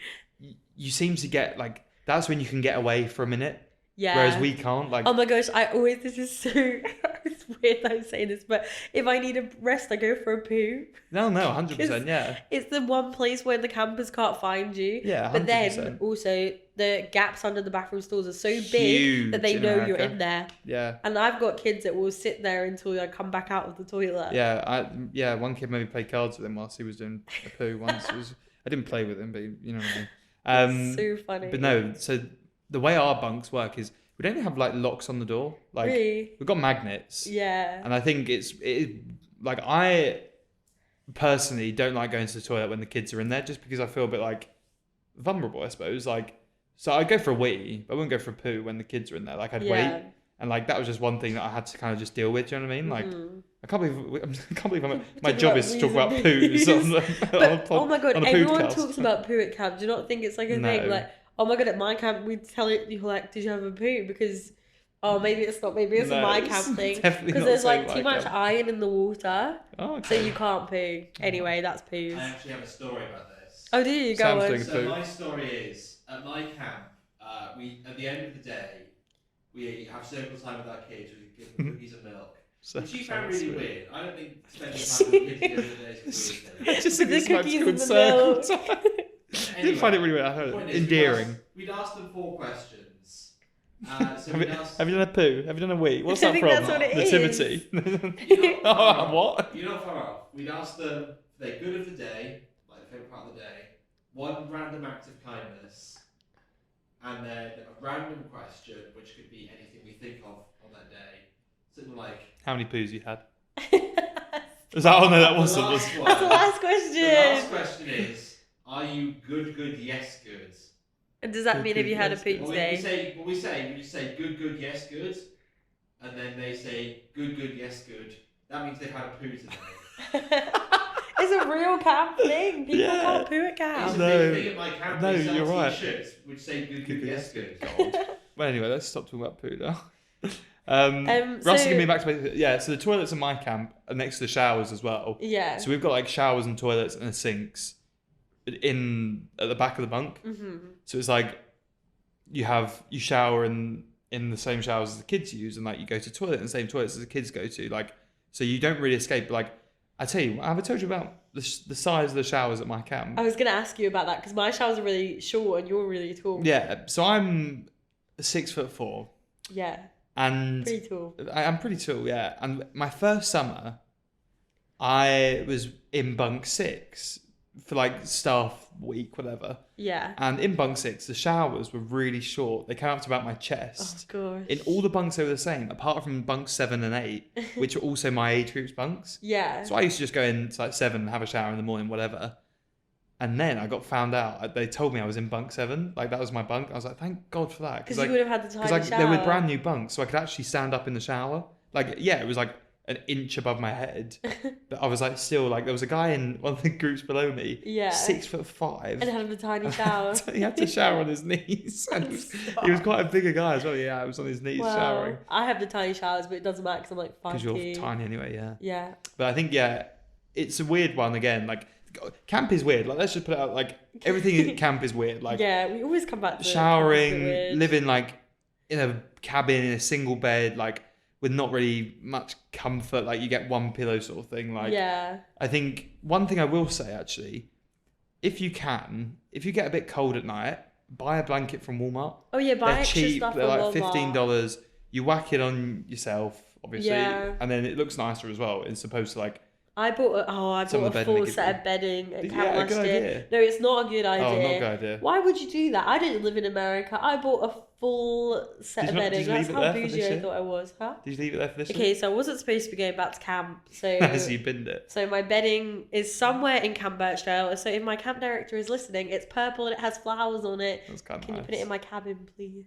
you seem to get like that's when you can get away for a minute. Yeah. Whereas we can't. Like, oh my gosh, this is so it's weird that I'm saying this, but if I need a rest, I go for a poo. No, 100%, yeah. It's the one place where the campers can't find you. Yeah, 100%. But then also the gaps under the bathroom stalls are so big that they know you're in there. Yeah. And I've got kids that will sit there until I come back out of the toilet. Yeah, one kid made me play cards with him whilst he was doing a poo once. I didn't play with him, but you know what I mean. It's so funny. But no, so the way our bunks work is we don't have like locks on the door. Like, really? we've got magnets. Yeah. And I think like I personally don't like going to the toilet when the kids are in there, just because I feel a bit like vulnerable, I suppose. Like, so I'd go for a wee, but I wouldn't go for a poo when the kids are in there. Like, I'd wait. And like that was just one thing that I had to kind of just deal with. Do you know what I mean? Like, I can't believe my job is to talk about poos. Oh my god, everyone talks about poo at camp. Do you not think it's like a thing? Like, oh my god, at my camp we'd tell you like, did you have a poo? Because maybe it's not. Maybe it's a my camp thing. Because there's like too much iron in the water, so you can't poo. Anyway, that's poos. I actually have a story about this. Oh, do you? Go on. So my story is at my camp. We at the end of the day. We have circle time with our kids. We give them cookies and milk, which you found really weird. I don't think spending time with kids the other day is weird. I just think it's cookies and circle time. I didn't find it really weird. I heard it endearing. We'd asked them 4 questions. Have you done a poo? Have you done a wee? What's that from? That's what it Nativity. What? You're not far off. We'd ask them their good of the day, like the favourite part of the day, one random act of kindness, and then a random question, which could be anything we think of on that day. Something like... How many poos you had? Was that... Oh no, that wasn't. That's the last question. The last question is, are you good, yes, good? And does that mean if you had a poo today? We just say good, yes, good. And then they say good, yes, good. That means they've had a poo today. It's a real camp thing. People can't poo at camp. It's a big thing at my camp. No, they sell you're right. T-shirts which say good, yes, good. Well, anyway, let's stop talking about poo now. Rustic and me back to so the toilets in my camp are next to the showers as well. Yeah. So we've got like showers and toilets and sinks at the back of the bunk. Mm-hmm. So it's like you shower in the same showers as the kids use, and like you go to toilet in the same toilets as the kids go to. Like, so you don't really escape. Like, I tell you, have I told you about the size of the showers at my camp? I was going to ask you about that because my showers are really short and you're really tall. Yeah, so I'm 6'4". Yeah. And pretty tall. I'm pretty tall, yeah. And my first summer, I was in bunk 6 for like staff week, whatever. Yeah. And in bunk 6, the showers were really short. They came up to about my chest. Oh, gosh. In all the bunks, they were the same, apart from bunk 7 and 8, which are also my age group's bunks. Yeah. So I used to just go in to like 7 and have a shower in the morning, whatever. And then I got found out. They told me I was in bunk 7. Like, that was my bunk. I was like, thank God for that. Because you would have had the tiny shower. Because they were brand new bunks, so I could actually stand up in the shower. Like, yeah, it was like an inch above my head. But I was like, still, like, there was a guy in one of the groups below me. Yeah. 6'5". And had a tiny shower. He had to shower on his knees. And he was quite a bigger guy as well. Yeah, I was on his knees showering. I have the tiny showers, but it doesn't matter because I'm like 5'2". Because you're tiny anyway, yeah. Yeah. But I think, yeah, it's a weird one again. Like, camp is weird. Like, let's just put it out. Like, everything in camp is weird. Like, yeah, we always come back to showering, living like in a cabin in a single bed, like with not really much comfort. Like, you get one pillow sort of thing. Like, yeah. I think one thing I will say actually, if you get a bit cold at night, buy a blanket from Walmart. Oh yeah, buy extra cheap. Stuff. They're like $15. You whack it on yourself, obviously, and then it looks nicer as well. It's supposed to like I bought a full set of bedding at camp last year. No, it's not a good idea. Oh, not a good idea. Why would you do that? I didn't live in America. I bought a full set of bedding. That's how bougie I thought I was, huh? Did you leave it there for this year? Okay, so I wasn't supposed to be going back to camp. So as you binned it. So my bedding is somewhere in Camp Birchdale. So if my camp director is listening, it's purple and it has flowers on it. That's kind of Can nice. you put it in my cabin, please?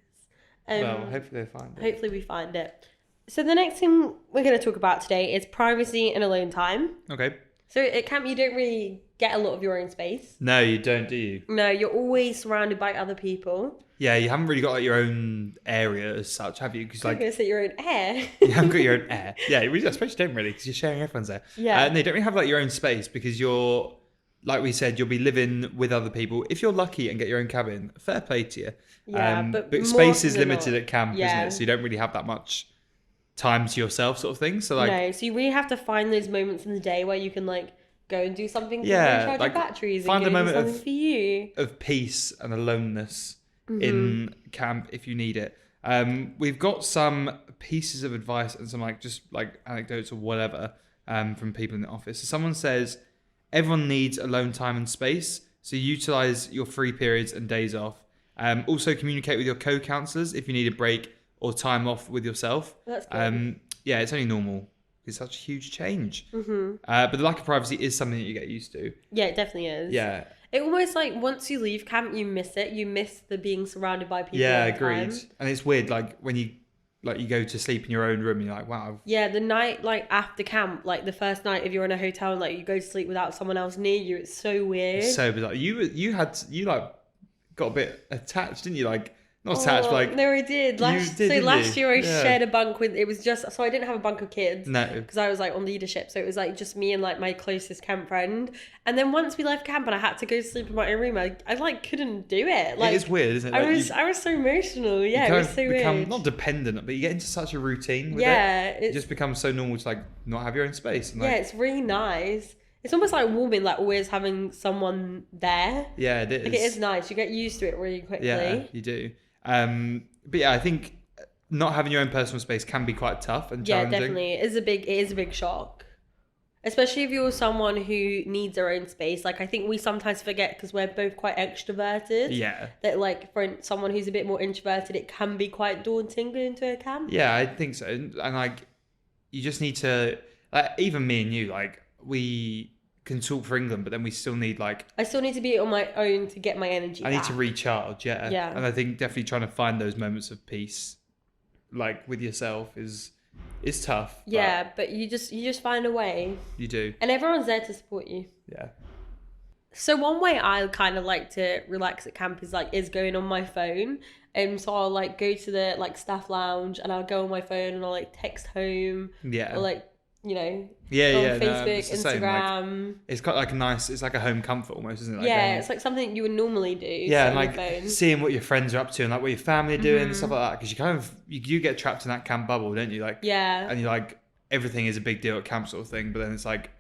Well, hopefully they find it. Hopefully we find it. So the next thing we're going to talk about today is privacy and alone time. Okay. So at camp, you don't really get a lot of your own space. No, you don't, do you? No, you're always surrounded by other people. Yeah, you haven't really got like your own area as such, have you? Because I'm going to say your own air. You haven't got your own air. Yeah, I suppose you don't really, because you're sharing everyone's air. Yeah. No, you don't really have like your own space because you're, like we said, you'll be living with other people. If you're lucky and get your own cabin, fair play to you. Yeah, but space is limited at camp, yeah. isn't it? So you don't really have that much time to yourself, sort of thing. So like, no, so you really have to find those moments in the day where you can like go and do something to recharge your batteries find and a moment do something for you. Of peace and aloneness in camp if you need it. We've got some pieces of advice and some like just like anecdotes or whatever from people in the office. So someone says everyone needs alone time and space, so utilize your free periods and days off. Also communicate with your co-counselors if you need a break or time off with yourself. That's good. Yeah, it's only normal. It's such a huge change. But the lack of privacy is something that you get used to. Yeah, it definitely is. Yeah. It almost like once you leave camp, you miss it. You miss the being surrounded by people. Yeah, all the agreed. time. And it's weird, like when you go to sleep in your own room, and you're like, wow. Yeah, the night like after camp, like the first night if you're in a hotel and like you go to sleep without someone else near you, it's so weird. It's so bizarre. You like got a bit attached, didn't you? Like not attached, but like no, I did. Last year I shared a bunk with. It was just so I didn't have a bunk of kids. No, because I was like on leadership, so it was like just me and like my closest camp friend. And then once we left camp and I had to go sleep in my own room, I like couldn't do it. Like it is weird, isn't it? Like, I was so emotional. Yeah, it was so weird. Not dependent, but you get into such a routine with it. It just becomes so normal to like not have your own space. And, yeah, it's really nice. It's almost like warming, like always having someone there. Yeah, it is. Like it is nice. You get used to it really quickly. Yeah, you do. But yeah, I think not having your own personal space can be quite tough and challenging. Yeah, definitely. It is a big shock. Especially if you're someone who needs their own space. Like, I think we sometimes forget because we're both quite extroverted. Yeah. That, like, for someone who's a bit more introverted, it can be quite daunting going to a camp. Yeah, I think so. And, like, you just need to... Like, even me and you, like, we can talk for England, but then we still need, like... I still need to be on my own to get my energy back. I need to recharge, yeah. Yeah. And I think definitely trying to find those moments of peace, like, with yourself is tough. Yeah, but you just find a way. You do. And everyone's there to support you. Yeah. So one way I kind of like to relax at camp is going on my phone. So I'll like go to the like staff lounge and I'll go on my phone and I'll like text home. Yeah. Or like, you know, on Facebook, Instagram. Like, it's got like it's like a home comfort almost, isn't it? Like it's like something you would normally do. Yeah, and like seeing what your friends are up to and like what your family are doing and stuff like that. Because you kind of you get trapped in that camp bubble, don't you? Like and you're like everything is a big deal at camp sort of thing. But then it's like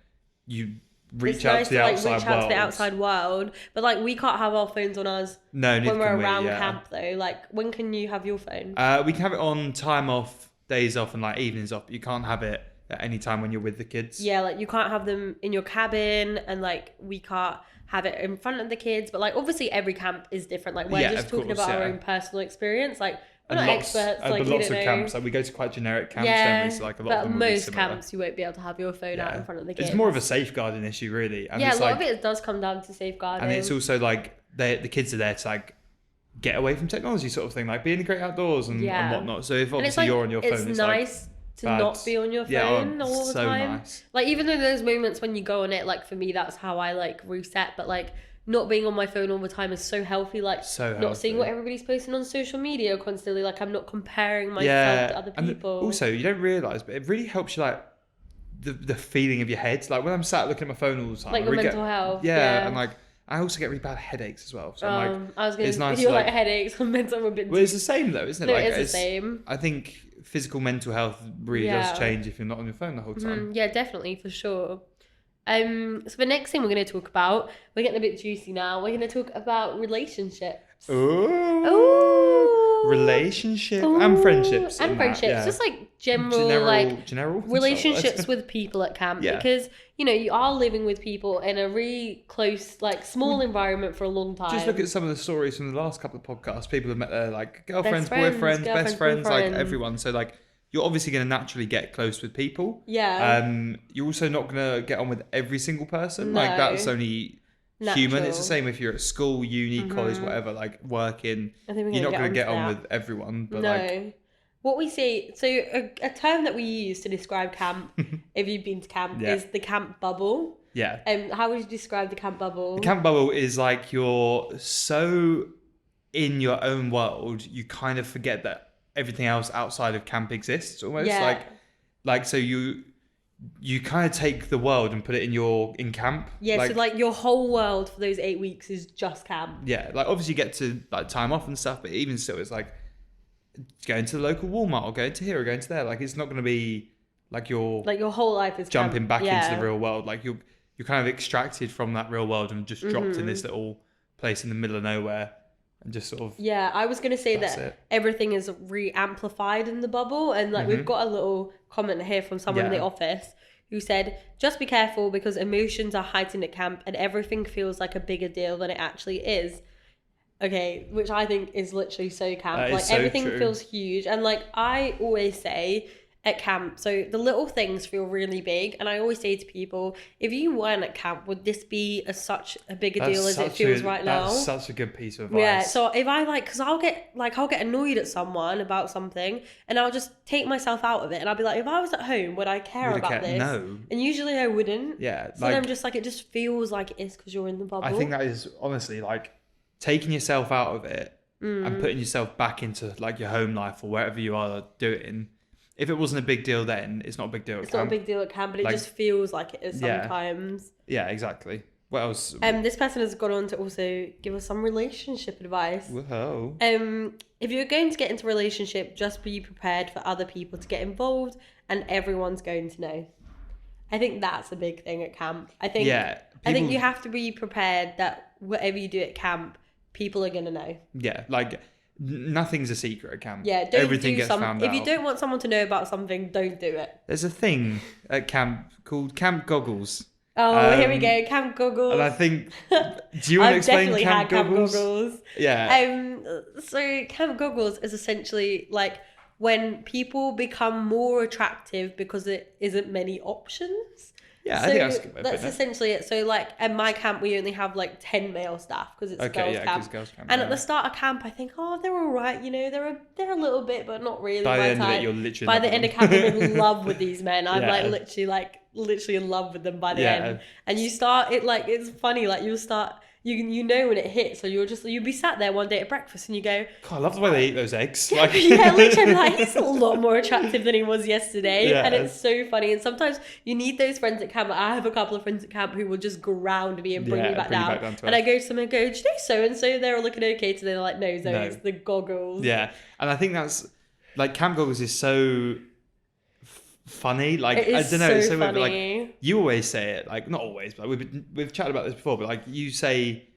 you reach out to the outside world. But like we can't have our phones on us. No, when we're around camp though. Like when can you have your phone? We can have it on time off, days off, and like evenings off. But you can't have it at any time when you're with the kids. Yeah, like you can't have them in your cabin, and like we can't have it in front of the kids. But like obviously every camp is different. Like we're just talking about our own personal experience. Like we're not experts. Like but lots of camps, like we go to quite generic camps. Don't we? So like a lot of them will be similar. Camps you won't be able to have your phone out in front of the kids. It's more of a safeguarding issue, really. And a lot of it does come down to safeguarding. And it's also like the kids are there to like get away from technology, sort of thing, like be in the great outdoors and whatnot. So if obviously you're on your phone, it's nice to not be on your phone all the time. Nice. Like even though there's moments when you go on it, like for me that's how I like reset, but like not being on my phone all the time is so healthy. Like not seeing what everybody's posting on social media constantly. Like I'm not comparing myself to other people. And also you don't realise, but it really helps you like the feeling of your head. Like when I'm sat looking at my phone all the time, like your mental health. And like I also get really bad headaches as well. So I'm like, I was going it's nice to feel like headaches and mental a bit. Well, it's the same though, isn't it? No, like, it's the same. I think physical mental health really does change if you're not on your phone the whole time. Yeah, definitely, for sure. So the next thing we're going to talk about, we're getting a bit juicy now. We're going to talk about relationships. Ooh. Relationship and friendships. And friendships. Just like general relationships with people at camp, because you are living with people in a really close, like, small environment for a long time. Just look at some of the stories from the last couple of podcasts. People have met their like girlfriends, boyfriends, best friends, like everyone. So like you're obviously going to naturally get close with people. Yeah. You're also not going to get on with every single person. No. Like that's only human. It's the same if you're at school, uni, college, whatever, like working. You're not going to get on with everyone. But what we say, so a term that we use to describe camp, if you've been to camp, is the camp bubble. Yeah. How would you describe the camp bubble? The camp bubble is like you're so in your own world, you kind of forget that everything else outside of camp exists almost. Yeah. Like so you kind of take the world and put it in camp. Yeah, so like your whole world for those 8 weeks is just camp. Yeah, like obviously you get to like time off and stuff, but even still it's like going to the local Walmart or going to here or going to there. Like it's not going to be like your whole life is jumping camp. back into the real world. Like you're kind of extracted from that real world and just dropped in this little place in the middle of nowhere and just sort of. Yeah, I was going to say that everything is re-amplified in the bubble, and like we've got a little comment here from someone in the office who said, just be careful because emotions are heightened at camp and everything feels like a bigger deal than it actually is. Okay, which I think is literally so camp. Like everything feels huge. And like I always say at camp, so the little things feel really big. And I always say to people, if you weren't at camp, would this be such a bigger deal as it feels right now? That's such a good piece of advice. Yeah, so if I because I'll get annoyed at someone about something and I'll just take myself out of it and I'll be like, if I was at home, would I care about this? No. And usually I wouldn't. Yeah. So then I'm just like, it just feels like it is because you're in the bubble. I think that is honestly like taking yourself out of it and putting yourself back into like your home life or wherever you are doing. If it wasn't a big deal then, it's not a big deal at camp. It's not a big deal at camp, but it just feels like it is sometimes. Yeah, exactly. What else? This person has gone on to also give us some relationship advice. Whoa. If you're going to get into a relationship, just be prepared for other people to get involved and everyone's going to know. I think that's a big thing at camp. I think you have to be prepared that whatever you do at camp, people are going to know. Yeah, like nothing's a secret at camp. Yeah, everything gets found out. If you don't want someone to know about something, don't do it. There's a thing at camp called camp goggles. Oh, here we go, camp goggles. And I think, do you want to explain camp goggles? Camp goggles. Yeah. So camp goggles is essentially like when people become more attractive because there isn't many options. Yeah, so I think that's a good way that's essentially it. So like at my camp, we only have like 10 male staff because it's girls' camp. And at the start of camp, I think, they're all right. You know, they're a little bit, but not really. By the end of it, you're literally. By the end of camp, I'm in love with these men. I'm literally in love with them by the end. And you start it like it's funny. Like you'll start. You know when it hits, so you'll be sat there one day at breakfast and you go, God, I love the way they eat those eggs. Yeah, literally like, he's a lot more attractive than he was yesterday. And it's so funny. And sometimes you need those friends at camp. I have a couple of friends at camp who will just ground me and bring me back down. And I go to them and go, do you know so-and-so? They're all looking okay today. They're like, no, Zoe, it's the goggles. Yeah. And I think that's, like, camp goggles is so funny. Like, I don't know, it's so weird, but like you always say it, like not always, but we've chatted about this before, but like you say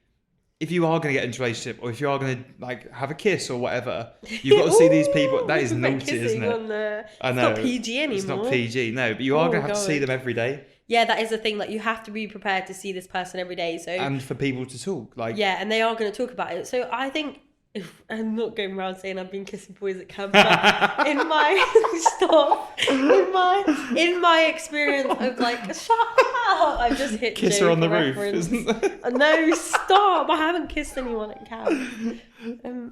if you are going to get into a relationship or if you are going to like have a kiss or whatever, you've got to see these people. That is naughty, isn't it? I know. It's not PG anymore. It's not PG, no, but you are going to have to see them every day. Yeah, that is the thing. Like you have to be prepared to see this person every day. So and for people to talk, like and they are going to talk about it. So I think. I'm not going around saying I've been kissing boys at camp, but in my experience of like, shut up, I've just hit kiss her on the roof, isn't it? No, stop! I haven't kissed anyone at camp.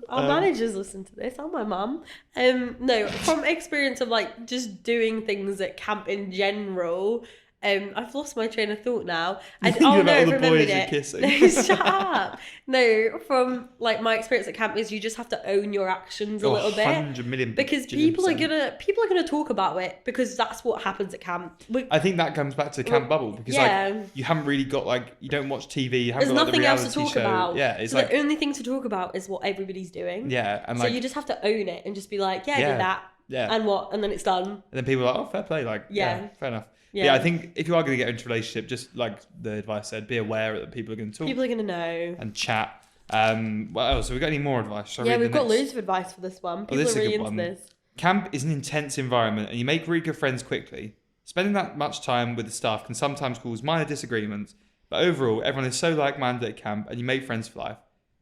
Our managers listen to this. I'm my mum. No, from experience of like just doing things at camp in general. I've lost my train of thought now. Remembered it. No, shut up. No, from like my experience at camp is you just have to own your actions a little bit. 100 million. Because people are gonna talk about it because that's what happens at camp. I think that comes back to the camp bubble because like you haven't really got like you don't watch TV. You haven't There's got nothing like, the else to talk show. about. Yeah, it's so like the only thing to talk about is what everybody's doing. Yeah, and so like you just have to own it and just be like, I did that. Yeah. And what? And then it's done. And then people are like, oh, fair play. Like, fair enough. Yeah, I think if you are going to get into a relationship, just like the advice said, be aware that people are going to talk. People are going to know. And chat. What else? Have we got any more advice? We've got loads of advice for this one. People are really into this. camp is an intense environment and you make really good friends quickly. Spending that much time with the staff can sometimes cause minor disagreements, but overall, everyone is so like-minded at camp and you make friends for life.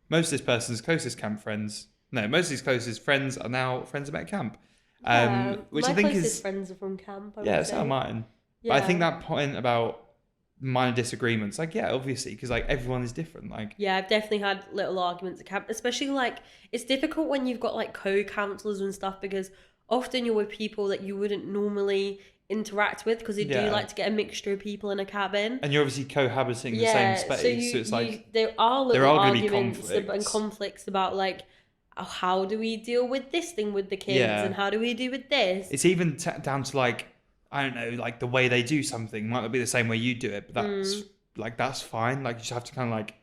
Most of these closest friends are now friends at camp. Which my I think closest friends are from camp. So are mine. Yeah. But I think that point about minor disagreements, like, yeah, obviously, because like everyone is different. Like, yeah, I've definitely had little arguments at camp, especially like it's difficult when you've got like co-counselors and stuff, because often you're with people that you wouldn't normally interact with, because they do like to get a mixture of people in a cabin, and you're obviously cohabiting in the same space, so it's like there are little arguments and conflicts about like, oh, how do we deal with this thing with the kids, and how do we do with this. It's even down to like, I don't know, like the way they do something might not be the same way you do it, but that's fine. Like, you just have to kind of like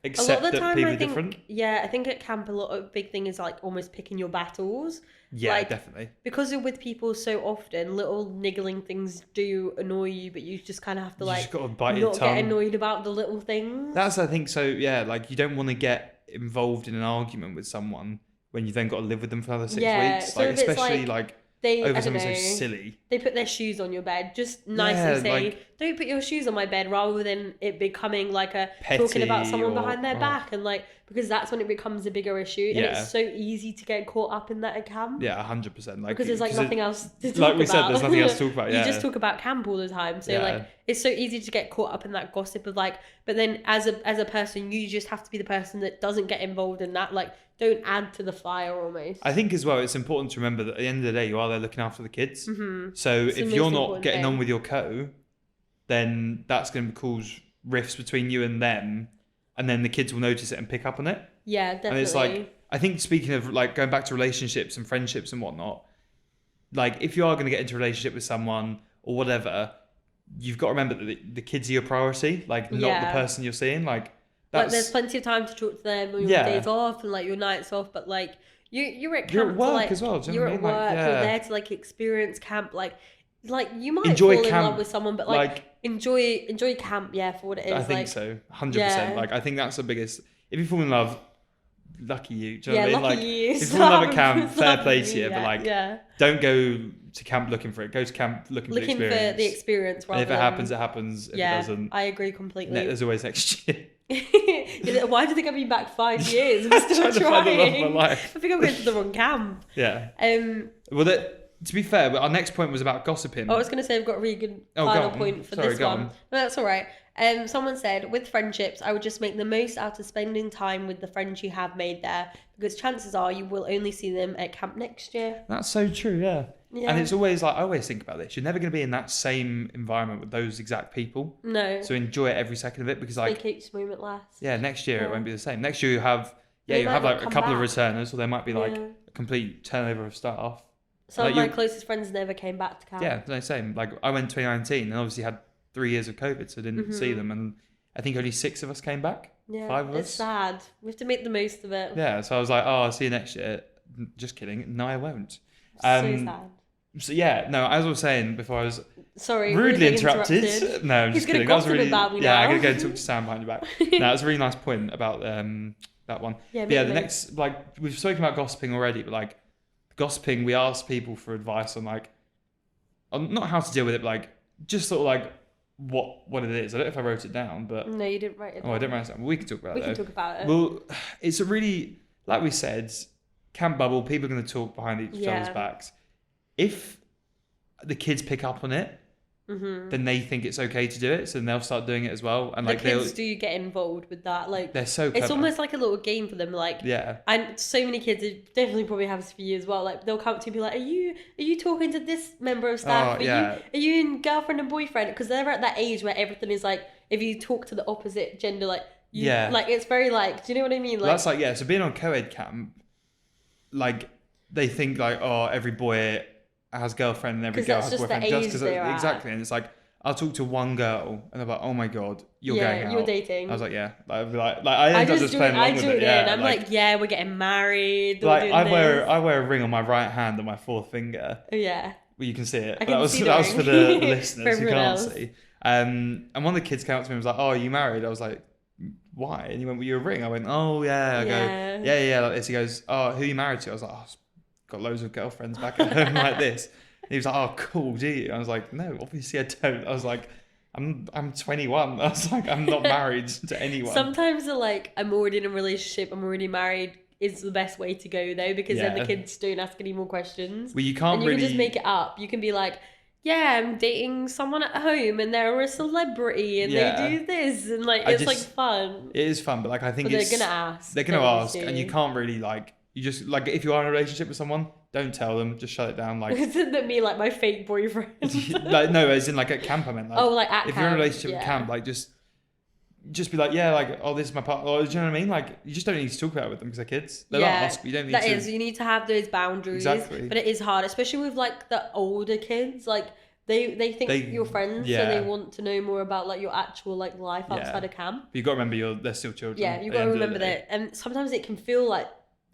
accept that people are different. Yeah, I think at camp a big thing is like almost picking your battles. Yeah, like, definitely. Because you're with people so often, little niggling things do annoy you, but you just kind of have to like just gotta bite not your tongue. get annoyed about the little things. That's, I think, so yeah, like you don't want to get involved in an argument with someone when you then got to live with them for another 6 weeks. So like, if especially like over something so know, silly. They put their shoes on your bed. Just nicely say, like, don't put your shoes on my bed, rather than it becoming like a petty talking about someone behind their back, and like, because that's when it becomes a bigger issue. And it's so easy to get caught up in that at camp. Yeah, 100%. Like, because there's like nothing else to talk about. Like we said, there's nothing else to talk about. Yeah. You just talk about camp all the time. So like, it's so easy to get caught up in that gossip of like, but then as a person, you just have to be the person that doesn't get involved in that. Like, don't add to the fire almost. I think as well, it's important to remember that at the end of the day, you are there looking after the kids. Mm-hmm. So it's if you're not getting on with your then that's going to cause rifts between you and them, and then the kids will notice it and pick up on it. Yeah, definitely. And it's like, I think, speaking of like going back to relationships and friendships and whatnot, like if you are going to get into a relationship with someone or whatever, you've got to remember that the kids are your priority, like not the person you're seeing. Like, there's plenty of time to talk to them on your days off and like your nights off, but like you're at camp, you're at work like, as well. You're at work. You're there to like experience camp. Like you might enjoy fall camp, in love with someone, but like enjoy camp. Yeah, for what it is. I think so, 100%. Like, I think that's the biggest. If you fall in love, lucky you. Do you know what I mean? Like, you. If you fall in love at camp, fair play to you. But like, don't go to camp looking for it. Go to camp looking for the experience. And if it happens, it happens. If it doesn't, I agree completely. There's always next year. Why do you think I've been back 5 years? I'm still trying. To find the love of my life. I think I'm going to the wrong camp. Yeah. Well, to be fair, our next point was about gossiping. I was going to say I've got a really good final point for this one. No, that's all right. Someone said, with friendships, I would just make the most out of spending time with the friends you have made there, because chances are you will only see them at camp next year. That's so true, yeah. And it's always like, I always think about this. You're never going to be in that same environment with those exact people. No. So enjoy every second of it, because like, make each moment last. Yeah, next year it won't be the same. Next year you have like a couple of returners, or there might be like a complete turnover of staff. Some of my closest friends never came back to camp. Yeah, no, same. Like, I went 2019 and obviously had 3 years of COVID, so I didn't see them, and I think only 6 of us came back. Yeah, 5 of us. It's sad. We have to make the most of it. Yeah, so I was like, oh, I'll see you next year. Just kidding. No, I won't. So sad. So yeah, no, as I was saying before, I was sorry rudely interrupted. No, I'm just kidding. That was really about me yeah. now. I'm gonna go and talk to Sam behind your back. No, that's a really nice point about that one. Yeah, the next, like, we've spoken about gossiping already, but like gossiping, we asked people for advice on like, not how to deal with it, but like just sort of like what it is. I don't know if I wrote it down, but no, you didn't write it down. Oh, I didn't write it down. We can talk about it. We can talk about it. Well, it's a really, like we said, camp bubble. People are going to talk behind each other's backs. If the kids pick up on it, then they think it's okay to do it, so then they'll start doing it as well. And like, the kids do get involved with that. Like, they're so clever. It's almost like a little game for them. Like, and so many kids, it definitely probably happens for you as well. Like, they'll come up to you and be like, "Are you talking to this member of staff? Are you in girlfriend and boyfriend?" Because they're at that age where everything is like, if you talk to the opposite gender, like, like, it's very like, do you know what I mean? Like, that's like, so being on co-ed camp, like, they think like, oh, every boy has girlfriend and every girl has boyfriend, just because exactly. And it's like, I'll talk to one girl and they're like, oh my god, you're going out. You're dating. I was like, yeah. Like I end up just playing along with it. Yeah, I'm like, yeah, we're getting married. Like, I wear a ring on my right hand on my fourth finger. Oh yeah. Well, you can see it. That was for the listeners who can't see. And one of the kids came up to me and was like, oh, are you married? I was like, why? And he went, well, you're a ring. I went, oh yeah. I go, yeah, like this. He goes, oh, who are you married to? I was like, oh, got loads of girlfriends back at home like this. And he was like, oh, cool, do you? I was like, no, obviously I don't. I was like, I'm 21. I was like, I'm not married to anyone. Sometimes they're like, I'm already in a relationship, I'm already married, is the best way to go though, because then the kids don't ask any more questions. Well, you can't and you really... can just make it up. You can be like, yeah, I'm dating someone at home and they're a celebrity and they do this, and like it's like fun. It is fun, but like I think they're gonna ask. They're gonna ask, and you can't really like. You just like if you are in a relationship with someone, don't tell them. Just shut it down. Like isn't that me like my fake boyfriend? Like no, as in like at camp. I meant like like at if camp, you're in a relationship at camp, like just be like, yeah, like, oh, this is my partner. Or, do you know what I mean? Like, you just don't need to talk about it with them because they're kids. They'll ask, but you don't need to. You need to have those boundaries. Exactly. But it is hard, especially with like the older kids. Like they think you're friends, so they want to know more about like your actual like life outside of camp. But you got to remember they're still children. Yeah, you got to remember that. And sometimes it can feel like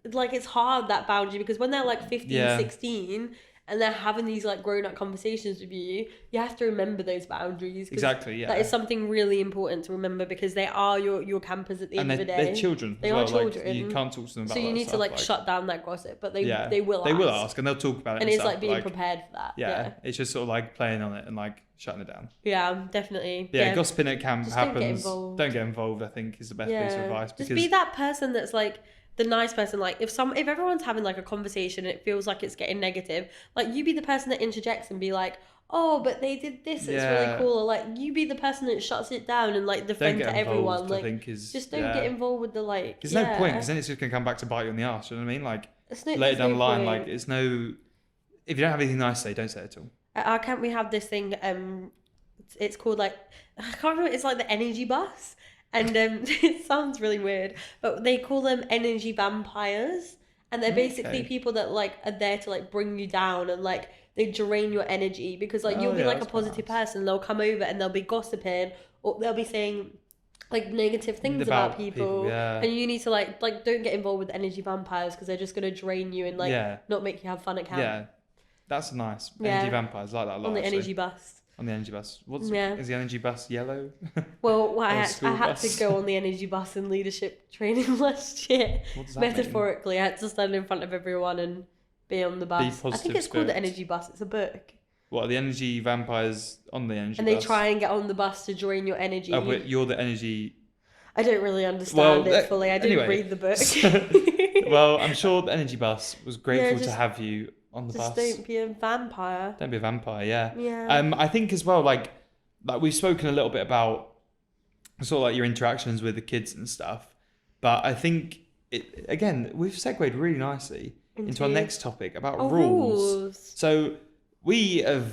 it's hard, that boundary, because when they're like 15, 16 and they're having these like grown-up conversations with you, you have to remember those boundaries. Exactly, yeah. That is something really important to remember, because they are your campers at the end of the day. They're children. They are children. Like, you can't talk to them about that. So you need to like shut down that gossip, but they will ask. They will ask, and they'll talk about it. And it's like being prepared for that. Yeah, it's just sort of like playing on it and like shutting it down. Yeah, definitely. Yeah, gossiping at camp happens. Don't get involved, I think, is the best piece of advice. Just be that person that's like the nice person. Like if everyone's having like a conversation and it feels like it's getting negative, like you be the person that interjects and be like, oh, but they did this, it's really cool. Or like you be the person that shuts it down and like defend to everyone. Like just don't get involved with the like. There's no point, because then it's just gonna come back to bite you on the arse. You know what I mean? Like later down the line, like it's no. If you don't have anything nice to say, don't say it at all. At our camp we have this thing. It's called like, I can't remember. It's like the energy bus. And it sounds really weird, but they call them energy vampires, and they're basically people that like are there to like bring you down, and like they drain your energy, because like you'll be like a positive person, they'll come over and they'll be gossiping, or they'll be saying like negative things about people, and you need to like don't get involved with energy vampires, because they're just gonna drain you and like not make you have fun at camp. Yeah, that's nice. Energy vampires, I like that a lot. On the energy bus. On the energy bus. Is the energy bus yellow? Well, I had to go on the energy bus in leadership training last year. What does that Metaphorically, mean? I had to stand in front of everyone and be on the bus. I think it's called the energy bus. It's a book. What are the energy vampires on the energy bus? And they try and get on the bus to drain your energy. Oh, but you're the energy... I don't really understand it fully. I didn't read the book. Well, I'm sure the energy bus was grateful to have you on the bus. Just don't be a vampire. Don't be a vampire, yeah. Yeah. I think as well, like we've spoken a little bit about sort of like your interactions with the kids and stuff, but I think again we've segued really nicely into our next topic about rules. So we have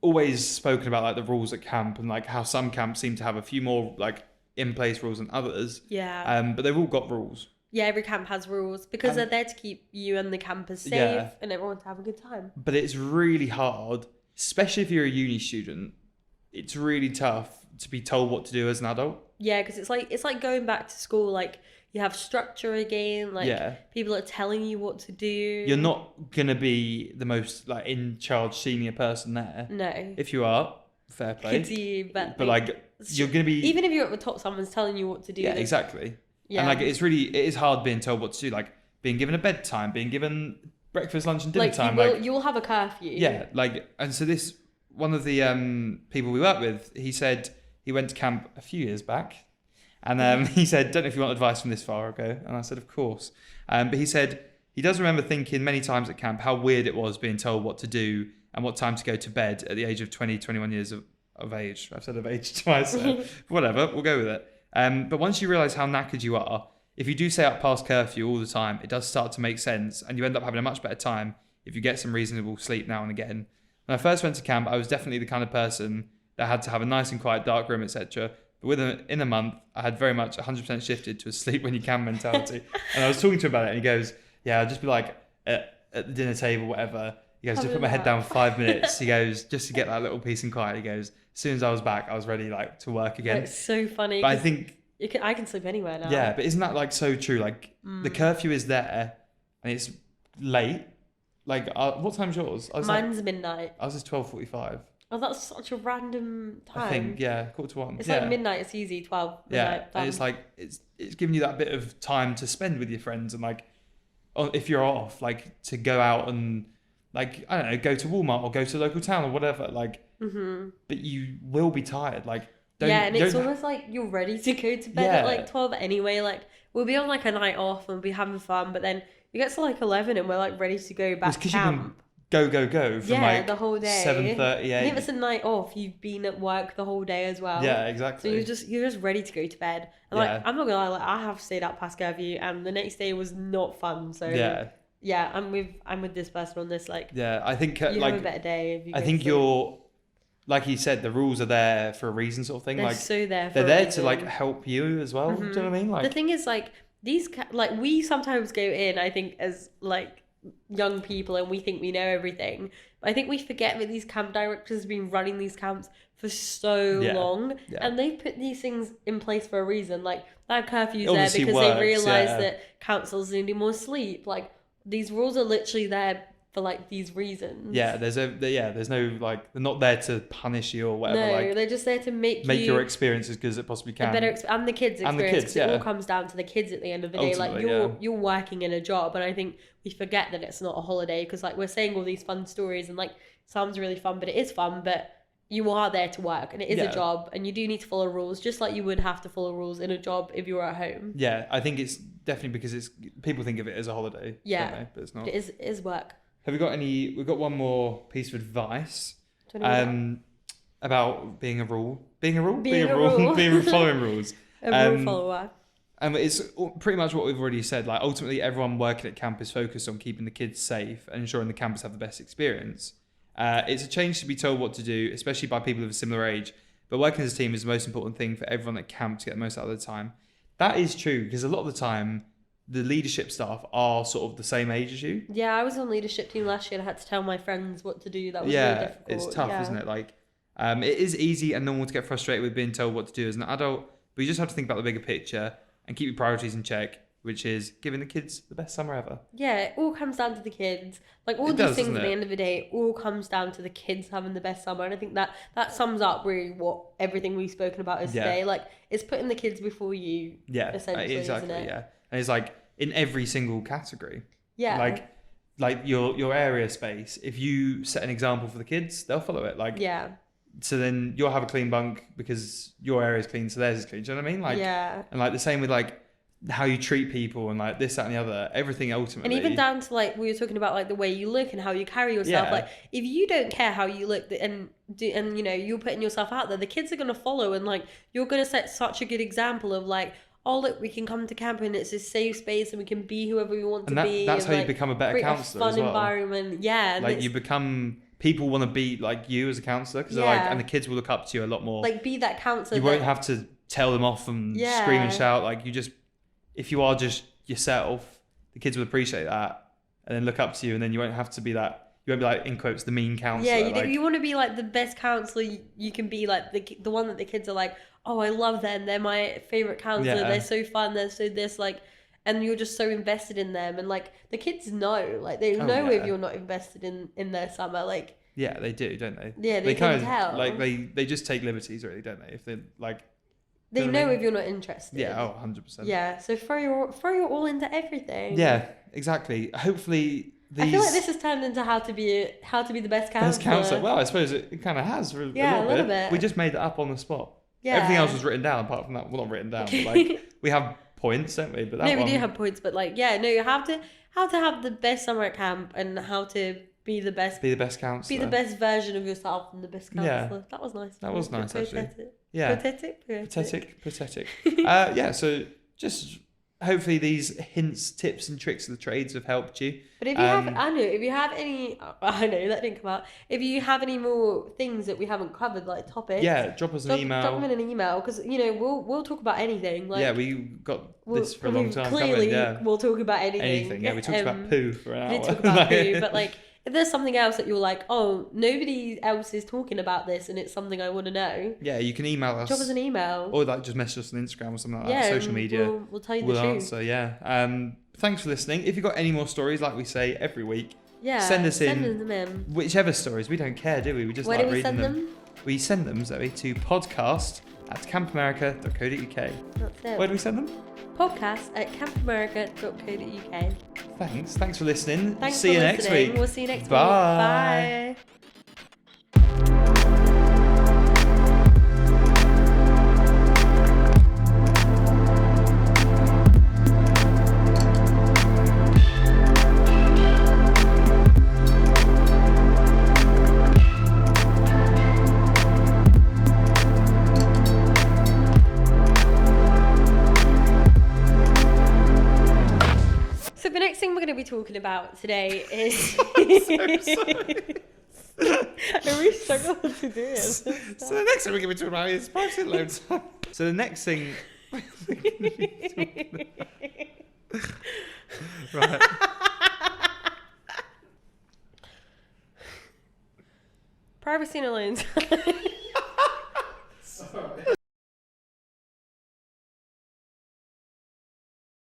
always spoken about like the rules at camp, and like how some camps seem to have a few more like in place rules than others. Yeah. But they've all got rules. Yeah, every camp has rules, because they're there to keep you and the campers safe and everyone to have a good time. But it's really hard, especially if you're a uni student. It's really tough to be told what to do as an adult. Yeah, because it's like going back to school. Like you have structure again. Like people are telling you what to do. You're not gonna be the most like in charge senior person there. No. If you are, fair play. Good to you, but like you're gonna be, even if you're at the top, someone's telling you what to do. Yeah, exactly. Yeah. And like it is hard being told what to do. Like being given a bedtime, being given breakfast, lunch, and dinner time. You'll have a curfew. Yeah, and so this one of the people we work with, he said he went to camp a few years back, and he said, "Don't know if you want advice from this far ago." And I said, "Of course." But he said he does remember thinking many times at camp how weird it was being told what to do and what time to go to bed at the age of 20, 21 years of age. I've said of age twice, so whatever, we'll go with it. But once you realise how knackered you are, if you do stay up past curfew all the time, it does start to make sense, and you end up having a much better time if you get some reasonable sleep now and again. When I first went to camp, I was definitely the kind of person that had to have a nice and quiet dark room, etc. But in a month, I had very much 100% shifted to a sleep when you can mentality. And I was talking to him about it, and he goes, "Yeah, I'll just be like at the dinner table, whatever." He goes, "Just put my head down for 5 minutes." He goes, "Just to get that little peace and quiet." He goes, "As soon as I was back, I was ready like to work again." It's so funny. But I think I can sleep anywhere now. Yeah, but isn't that like so true? Like the curfew is there, and it's late. Like, what time's yours? Mine's midnight. Ours is 12:45. Oh, that's such a random time. I think, yeah, 1:45. It's like midnight. It's easy. 12. Yeah, and it's like it's giving you that bit of time to spend with your friends, and like if you're off, like to go out and like, I don't know, go to Walmart or go to a local town or whatever, like, but you will be tired. Like, it's almost like you're ready to go to bed at like 12 anyway. Like, we'll be on like a night off and we'll be having fun, but then you get to like 11 and we're like ready to go back to camp. Go from like the whole day, 7:38. And if it's a night off, you've been at work the whole day as well. Yeah, exactly. So you're just ready to go to bed. And like, I'm not gonna lie, like I have stayed up past curfew, and the next day was not fun. So I'm with this person on this. Like, I think you like have a better day. If you I think you're, like you said, the rules are there for a reason, sort of thing. They're like so there. They're there to like help you as well. Do you know what I mean? Like, the thing is, like these, like we sometimes go in, I think, as like young people, and we think we know everything. But I think we forget that these camp directors have been running these camps for so long, and they put these things in place for a reason. Like that curfew's there because they realised that councils need more sleep. Like these rules are literally there for like these reasons. There's no like, they're not there to punish you or whatever. No, like, they're just there to make your experience as good as it possibly can. And the kids' experience. It all comes down to the kids at the end of the day. Ultimately, like you're working in a job, and I think we forget that it's not a holiday, because like we're saying all these fun stories and like sounds really fun, but it is fun. But you are there to work, and it is a job, and you do need to follow rules, just like you would have to follow rules in a job if you were at home. Yeah, I think it's definitely because people think of it as a holiday. Yeah, don't they? But it's not. It is work. Have we got any? We've got one more piece of advice about being a rule, following rules. A rule follower. It's pretty much what we've already said. Like, ultimately, everyone working at camp is focused on keeping the kids safe and ensuring the campers have the best experience. It's a change to be told what to do, especially by people of a similar age. But working as a team is the most important thing for everyone at camp to get the most out of the time. That is true, because a lot of the time, the leadership staff are sort of the same age as you. Yeah, I was on leadership team last year, and I had to tell my friends what to do. That was really difficult. It's tough, isn't it? Like, it is easy and normal to get frustrated with being told what to do as an adult, but you just have to think about the bigger picture and keep your priorities in check, which is giving the kids the best summer ever. Yeah, it all comes down to the kids. Like, all these things at the end of the day, all comes down to the kids having the best summer. And I think that sums up really what everything we've spoken about is today. Like, it's putting the kids before you, essentially, exactly, isn't it? Yeah, and it's like in every single category. Yeah. Like your area space, if you set an example for the kids, they'll follow it. Like, so then you'll have a clean bunk because your area is clean, so theirs is clean. Do you know what I mean? Like, and like the same with like how you treat people and like this, that, and the other. Everything ultimately. And even down to like we were talking about like the way you look and how you carry yourself. Yeah. Like if you don't care how you look and you know you're putting yourself out there, the kids are gonna follow, and like you're gonna set such a good example of like, oh look, we can come to camp and it's a safe space and we can be whoever we want to be. That's how you become a better counsellor as well. Fun environment, like you become. People want to be like you as a counsellor because they're like, and the kids will look up to you a lot more. Like be that counsellor. You won't have to tell them off and scream and shout. Like you just, if you are just yourself, the kids will appreciate that and then look up to you, and then you won't have to be that. You won't be like in quotes the mean counsellor. Yeah, you want to be like the best counsellor you can be, like the one that the kids are like, oh, I love them. They're my favourite counsellor. Yeah. They're so fun. They're so this like. And you're just so invested in them, and like the kids know, like they know if you're not invested in their summer, like they do, don't they? Yeah, they can tell. Like they just take liberties, really, don't they? If they like, they know if you're not interested. Yeah, 100%. Yeah, so throw your all into everything. Yeah, exactly. Hopefully, I feel like this has turned into how to be the best counsellor. Best counsellor. Well, I suppose it kind of has. A little bit. We just made it up on the spot. Yeah. Everything else was written down, apart from that. Well, not written down, but like we have points, don't we? But that we do have points, but like, you have to have the best summer at camp and how to be the best counsellor, be the best version of yourself and the best counsellor. Yeah. That was nice. That was nice, actually. Yeah. Pathetic. So just hopefully these hints, tips, and tricks of the trades have helped you. But if you have any, that didn't come out. If you have any more things that we haven't covered, like topics, drop us an email. Drop them in an email, because we'll talk about anything. Like, we got this for a long time. Clearly, we'll talk about anything. Yeah, we talked about poo for an hour. We did talk about poo, but like, if there's something else that you're like, oh, nobody else is talking about this and it's something I want to know. Yeah, you can email us. Drop us an email. Or like just message us on Instagram or something like that. Social media. We'll tell you the truth. We'll answer, yeah. Thanks for listening. If you've got any more stories, like we say every week, send them in. Whichever stories. We don't care, do we? We just like reading them. We send them, Zoe, to podcast@campamerica.co.uk. That's it. Where do we send them? podcast@campamerica.co.uk. Thanks for listening. See you next week. We'll see you next week. Bye. The next thing we're going to be talking about today is... I really struggle to do it. So the next thing we're going to be talking about is private loans. So the next thing... Right. Privacy and alone time.